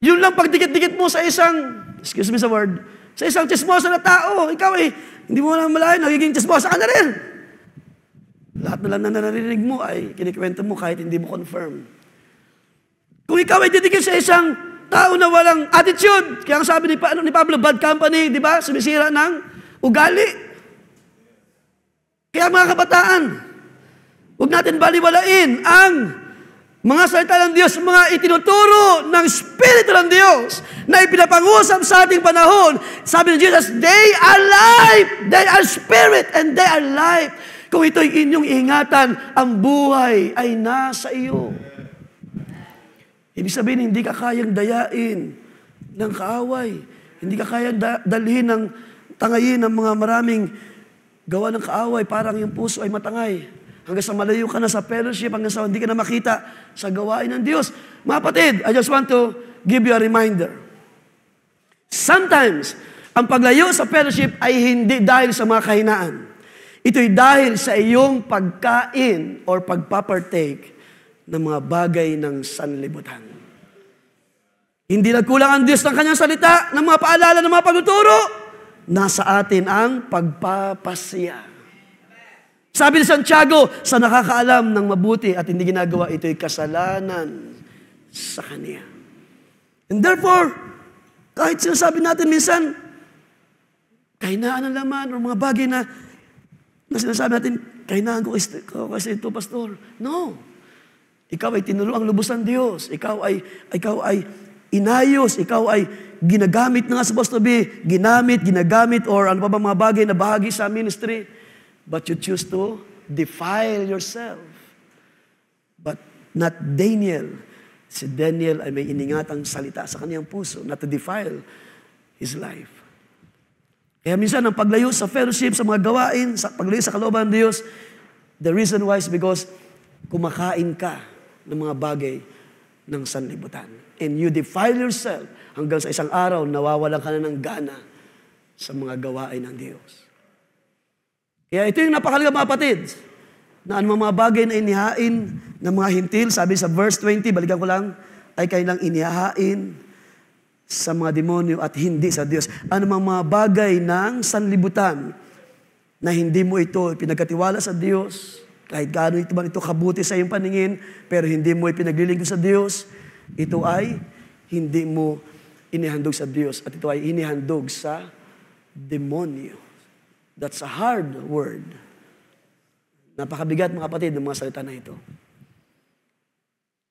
Yun lang pagdikit-dikit mo sa isang, excuse me sa word, sa isang chismosa na tao, ikaw ay, hindi mo na malayan, nagiging chismosa ka na rin. Lahat na lang na narinig mo ay kinikwento mo kahit hindi mo confirm. Kung ikaw ay didikit sa isang tao na walang attitude. Kaya ang sabi ni Pablo, bad company, di ba? Sumisira ng ugali. Kaya mga kabataan, huwag natin baliwalain ang mga salita ng Diyos, mga itinuturo ng Espiritu ng Diyos na ipinapangusap sa ating panahon. Sabi ni Jesus, they are life, they are spirit, and they are life. Kung ito'y inyong ingatan, ang buhay ay nasa iyo. Ibig sabihin, hindi ka kayang dayain ng kaaway. Hindi ka kayang dalhin ng tangayin ng mga maraming gawa ng kaaway. Parang yung puso ay matangay. Hanggang sa malayo ka na sa fellowship, hanggang sa hindi ka na makita sa gawain ng Diyos. Mga kapatid, I just want to give you a reminder. Sometimes, ang paglayo sa fellowship ay hindi dahil sa mga kahinaan. Ito'y dahil sa iyong pagkain or pagpapartake ng mga bagay ng sanlibutan. Hindi nagkulang ang Diyos ng kanyang salita, ng mga paalala, ng mga pagtuturo. Nasa atin ang pagpapasya. Sabi ni Santiago, sa nakakaalam ng mabuti at hindi ginagawa, ito'y kasalanan sa kanya. And therefore, kahit sinasabi natin minsan, kahinaan ng laman o mga bagay na sinasabi natin, kahinaan ko kasi ito, pastor. No. Ikaw ay tinuruang lubos ng Diyos. Ikaw ay inayos. Ikaw ay ginagamit na nga supposed to be. Ginagamit, or ano pa ba mga bagay na bahagi sa ministry. But you choose to defile yourself. But not Daniel. Si Daniel ay may iningatang salita sa kanyang puso, not to defile his life. Kaya minsan, ang paglayo sa fellowship, sa mga gawain, sa paglayo sa kalooban ng Diyos, the reason why is because kumakain ka ng mga bagay ng sanlibutan. And you defile yourself hanggang sa isang araw, nawawalan ka na ng gana sa mga gawain ng Diyos. Kaya ito yung napakalaga, mga kapatid. na anumang mga bagay na inihain ng mga hintil, sabi sa verse 20, balikan ko lang, ay kailang inihain sa mga demonyo at hindi sa Diyos. Anumang mga bagay ng sanlibutan na hindi mo ito pinagkatiwala sa Diyos, kahit gaano ito man ito kabuti sa iyong paningin, pero hindi mo ipinaglilingkod sa Diyos, ito ay hindi mo inihandog sa Diyos at ito ay inihandog sa demonyo. That's a hard word. Napakabigat mga kapatid ng mga salita na ito.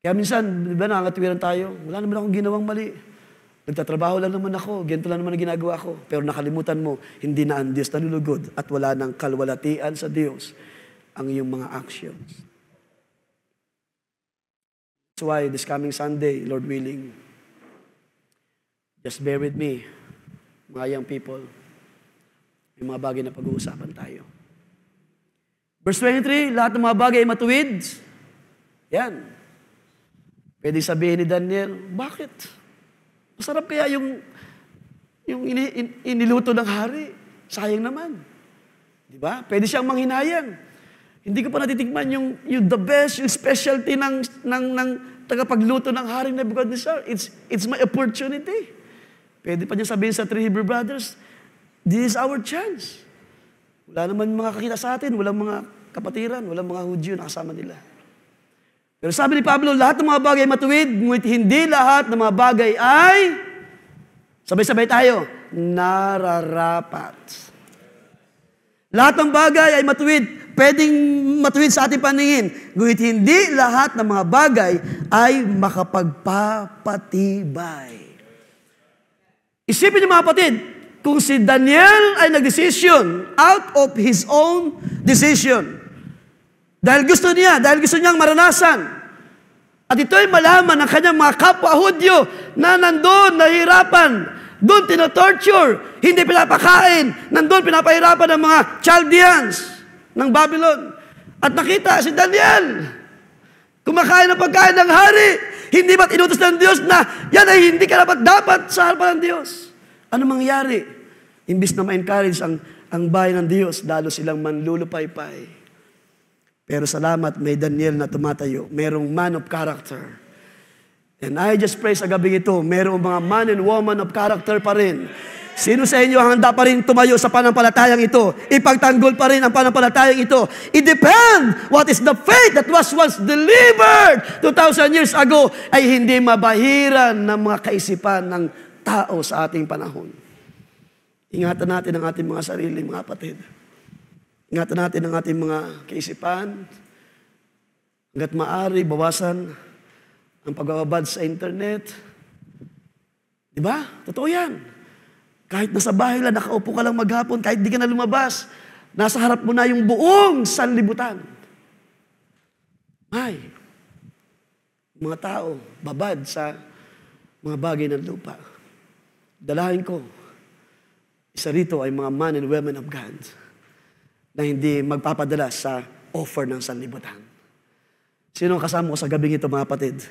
Kaya minsan, di ba nakakatwiran tayo, wala naman akong ginawang mali. Nagtatrabaho lang naman ako, ganito lang naman ang ginagawa ko. Pero nakalimutan mo, hindi na ang Diyos nalulugod at wala nang kalwalatian sa Diyos ang iyong mga actions. That's why this coming Sunday, Lord willing, just bear with me, mga young people. May mga bagay na pag-uusapan tayo. Verse 23, lahat ng mga bagay ay matuwid. Yan. Pwede sabihin ni Daniel, bakit? Masarap kaya yung iniluto ng hari. Sayang naman. Di ba? Pwede siyang manghinayang. Hindi ko pa natitikman yung the best, yung specialty ng tagapagluto ng hari na Nebuchadnezzar. It's my opportunity. Pwede pa niya sabihin sa 3 Hebrew brothers, this is our chance. Wala naman mga kakita sa atin, walang mga kapatiran, walang mga Hudyo na kasama nila. Pero sabi ni Pablo, lahat ng mga bagay ay matuwid, ngunit hindi lahat ng mga bagay ay, sabay-sabay tayo, nararapat. Lahat ng bagay ay matuwid, pwedeng matuwid sa ating paningin, ngunit hindi lahat ng mga bagay ay makapagpapatibay. Isipin niyo mga kapatid, kung si Daniel ay nag-decision out of his own decision, dahil gusto niyang maranasan, at ito'y malaman ng kanyang mga kapwa Hudyo na nandun, nahihirapan, doon tinotorture, hindi pinapakain, nandun pinapahirapan ng mga Chaldeans ng Babylon. At nakita si Daniel, kumakain ng pagkain ng hari, hindi ba't inutos ng Diyos na yan ay hindi dapat sa harapan ng Diyos? Ano mangyari? Imbis na ma-encourage ang bayan ng Diyos, lalo silang manlulupaypay. Pero salamat, may Daniel na tumatayo. Merong man of character. And I just pray sa gabi ito, merong mga man and woman of character pa rin. Sino sa inyo ang handa pa rin tumayo sa panampalatayang ito? Ipagtanggol pa rin ang panampalatayang ito. It depends what is the faith that was once delivered 2,000 years ago ay hindi mabahiran ng mga kaisipan ng tao sa ating panahon. Ingatan natin ang ating mga sarili, mga kapatid. Ingatan natin ang ating mga kaisipan. Hanggat maaari, bawasan ang pagbababad sa internet. Di ba? Totoo yan. Kahit nasa bahay lang, nakaupo ka lang maghapon, kahit di ka na lumabas, nasa harap mo na yung buong sanlibutan. Ay, mga tao, babad sa mga bagay ng lupa. Dalahin ko, isa rito ay mga man and women of God na hindi magpapadala sa offer ng sanlibutan. Sino ang kasama ko sa gabing ito, mga kapatid?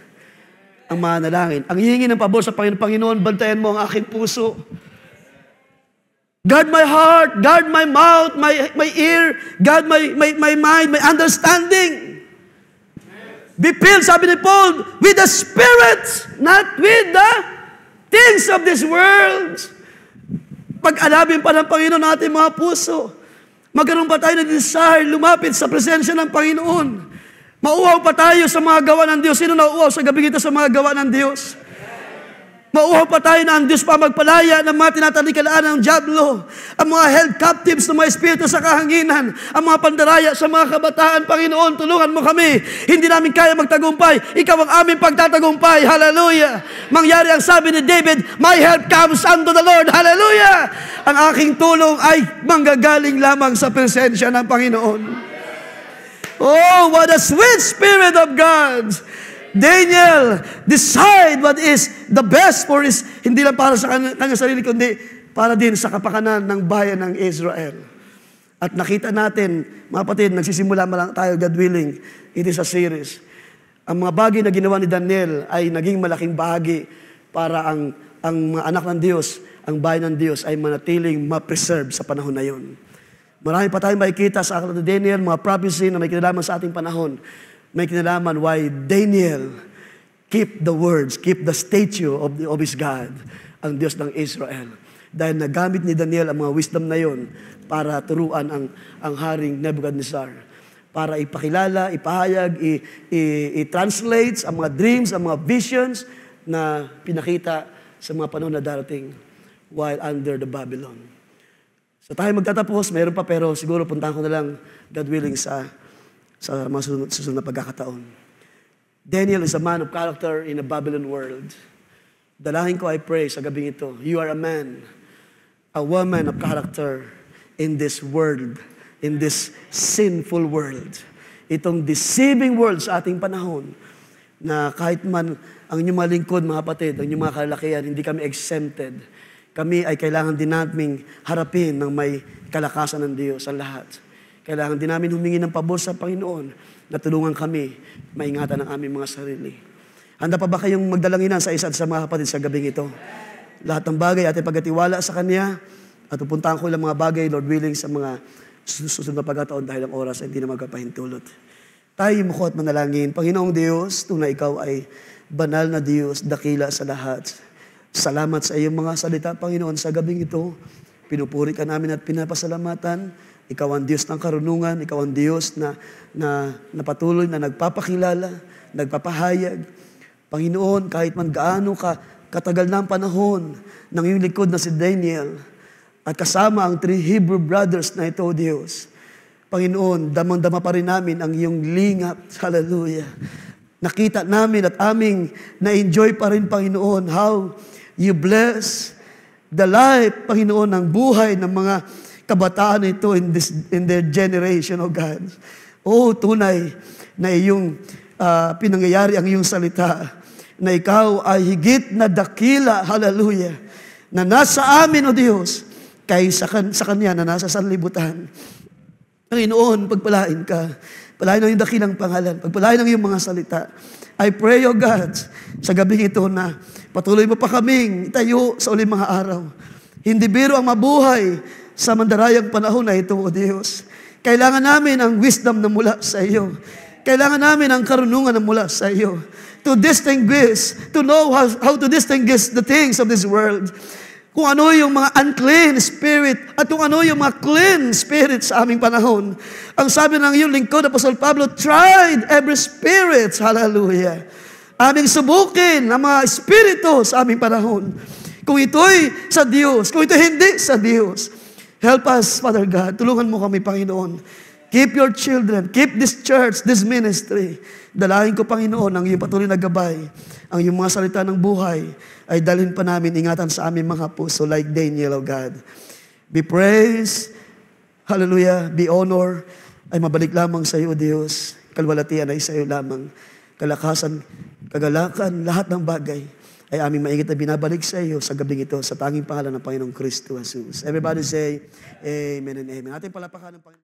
Ang manalangin. Ang hihingi ng pabor sa Panginoon, bantayan mo ang aking puso. Guard my heart, guard my mouth, my ear, guard my mind, my understanding. Be filled, sabi ni Paul, with the Spirit, not with the things of this world. Pag-alabin pa ng Panginoon natin mga puso. Magkaroon pa tayo ng desire, lumapit sa presensya ng Panginoon. Mauhaw pa tayo sa mga gawa ng Diyos. Sino nauuhaw sa gabi ito sa mga gawa ng Diyos? Mauhaw pa tayo na ang Diyos pa magpalaya ng mga tinatalikalaan ng dyablo, ang mga held captives ng mga espiritu sa kahanginan, ang mga pandaraya sa mga kabataan. Panginoon, tulungan mo kami. Hindi namin kaya magtagumpay. Ikaw ang aming pagtatagumpay. Hallelujah. Mangyari ang sabi ni David, my help comes unto the Lord. Hallelujah. Ang aking tulong ay manggagaling lamang sa presensya ng Panginoon. Oh, what a sweet Spirit of God. Daniel, decide what is the best for his, hindi lang para sa kanyang sarili, kundi para din sa kapakanan ng bayan ng Israel. At nakita natin, mga kapatid, nagsisimula lang tayo, God willing, it is a series. Ang mga bagay na ginawa ni Daniel ay naging malaking bahagi para ang mga anak ng Diyos, ang bayan ng Diyos ay manatiling ma-preserve sa panahon na yon. Marami pa tayong makikita sa Aklat ni Daniel, mga prophecy na may kinalaman sa ating panahon. May kinalaman why Daniel keep the words, keep the statue of his God, ang Diyos ng Israel. Dahil nagamit ni Daniel ang mga wisdom na yon para turuan ang haring Nebuchadnezzar. Para ipakilala, ipahayag, i-translate ang mga dreams, ang mga visions na pinakita sa mga panahon na darating while under the Babylon. So tayo magtatapos, mayroon pa pero siguro puntahan ko na lang, God willing, sa mga susunod na pagkakataon. Daniel is a man of character in a Babylon world. Dalangin ko, I pray sa gabing ito, you are a man, a woman of character in this world, in this sinful world. Itong deceiving world sa ating panahon, na kahit man ang inyong mga lingkod, mga kapatid, ang inyong mga kalalakihan, hindi kami exempted. Kami ay kailangan din namin harapin ng may kalakasan ng Diyos ang lahat. Kailangan din namin humingi ng pabor sa Panginoon na tulungan kami maingatan ang aming mga sarili. Handa pa ba kayong magdalanginan sa isa at sa mga kapatid sa gabing ito? Lahat ng bagay ating pagkatiwala sa Kanya at pupuntahan ko ilang mga bagay, Lord willing, sa mga susunod na pagkataon dahil ang oras ay hindi na magkapahintulot. Tayo muko at manalangin. Panginoong Diyos, tunay Ikaw ay banal na Diyos, dakila sa lahat. Salamat sa iyong mga salita, Panginoon, sa gabing ito. Pinupuri ka namin at pinapasalamatan. Ikaw ang Diyos ng karunungan. Ikaw ang Diyos na patuloy na nagpapakilala, nagpapahayag. Panginoon, kahit man gaano katagal na ang panahon ng iyong likod na si Daniel at kasama ang 3 Hebrew brothers na ito, Diyos. Panginoon, damang-dama pa rin namin ang iyong lingap. Hallelujah. Nakita namin at aming na-enjoy pa rin, Panginoon, how you bless the life, Panginoon, ng buhay ng mga kabataan ito in their generation, O God. Oh, tunay na iyong pinangyayari ang iyong salita, na ikaw ay higit na dakila, hallelujah, na nasa amin, O Diyos, kaysa sa Kanya na nasa sanlibutan. Panginoon, pagpalain ka. Pagpalain ang iyong dakilang pangalan. Pagpalain ang iyong mga salita. I pray, O God, sa gabing ito na patuloy mo pa kaming itayo sa uling mga araw. Hindi biro ang mabuhay sa mandarayang panahon na ito, O Diyos. Kailangan namin ang wisdom na mula sa iyo. Kailangan namin ang karunungan na mula sa iyo. To distinguish, to know how to distinguish the things of this world. Kung ano yung mga unclean spirit at kung ano yung mga clean spirit sa aming panahon. Ang sabi ng iyong lingkod, Apostol Pablo, tried every spirit. Hallelujah. Aming subukin ang mga espiritu sa aming panahon. Kung ito'y sa Diyos, kung ito'y hindi sa Diyos. Help us, Father God. Tulungan mo kami, Panginoon. Keep your children. Keep this church, this ministry. Dalangin ko, Panginoon, ang iyong patuloy na gabay. Ang iyong mga salita ng buhay ay dalhin pa namin ingatan sa aming mga puso like Daniel, O God. Be praised, hallelujah, be honor, ay mabalik lamang sa iyo, Diyos. Kalwalatian ay sa iyo lamang. Kalakasan, kagalakan, lahat ng bagay ay aming maingit na binabalik sa iyo sa gabing ito sa tanging pangalan ng Panginoong Kristo Jesus. Everybody say, Amen and Amen. Ating palapakan ng Panginoon.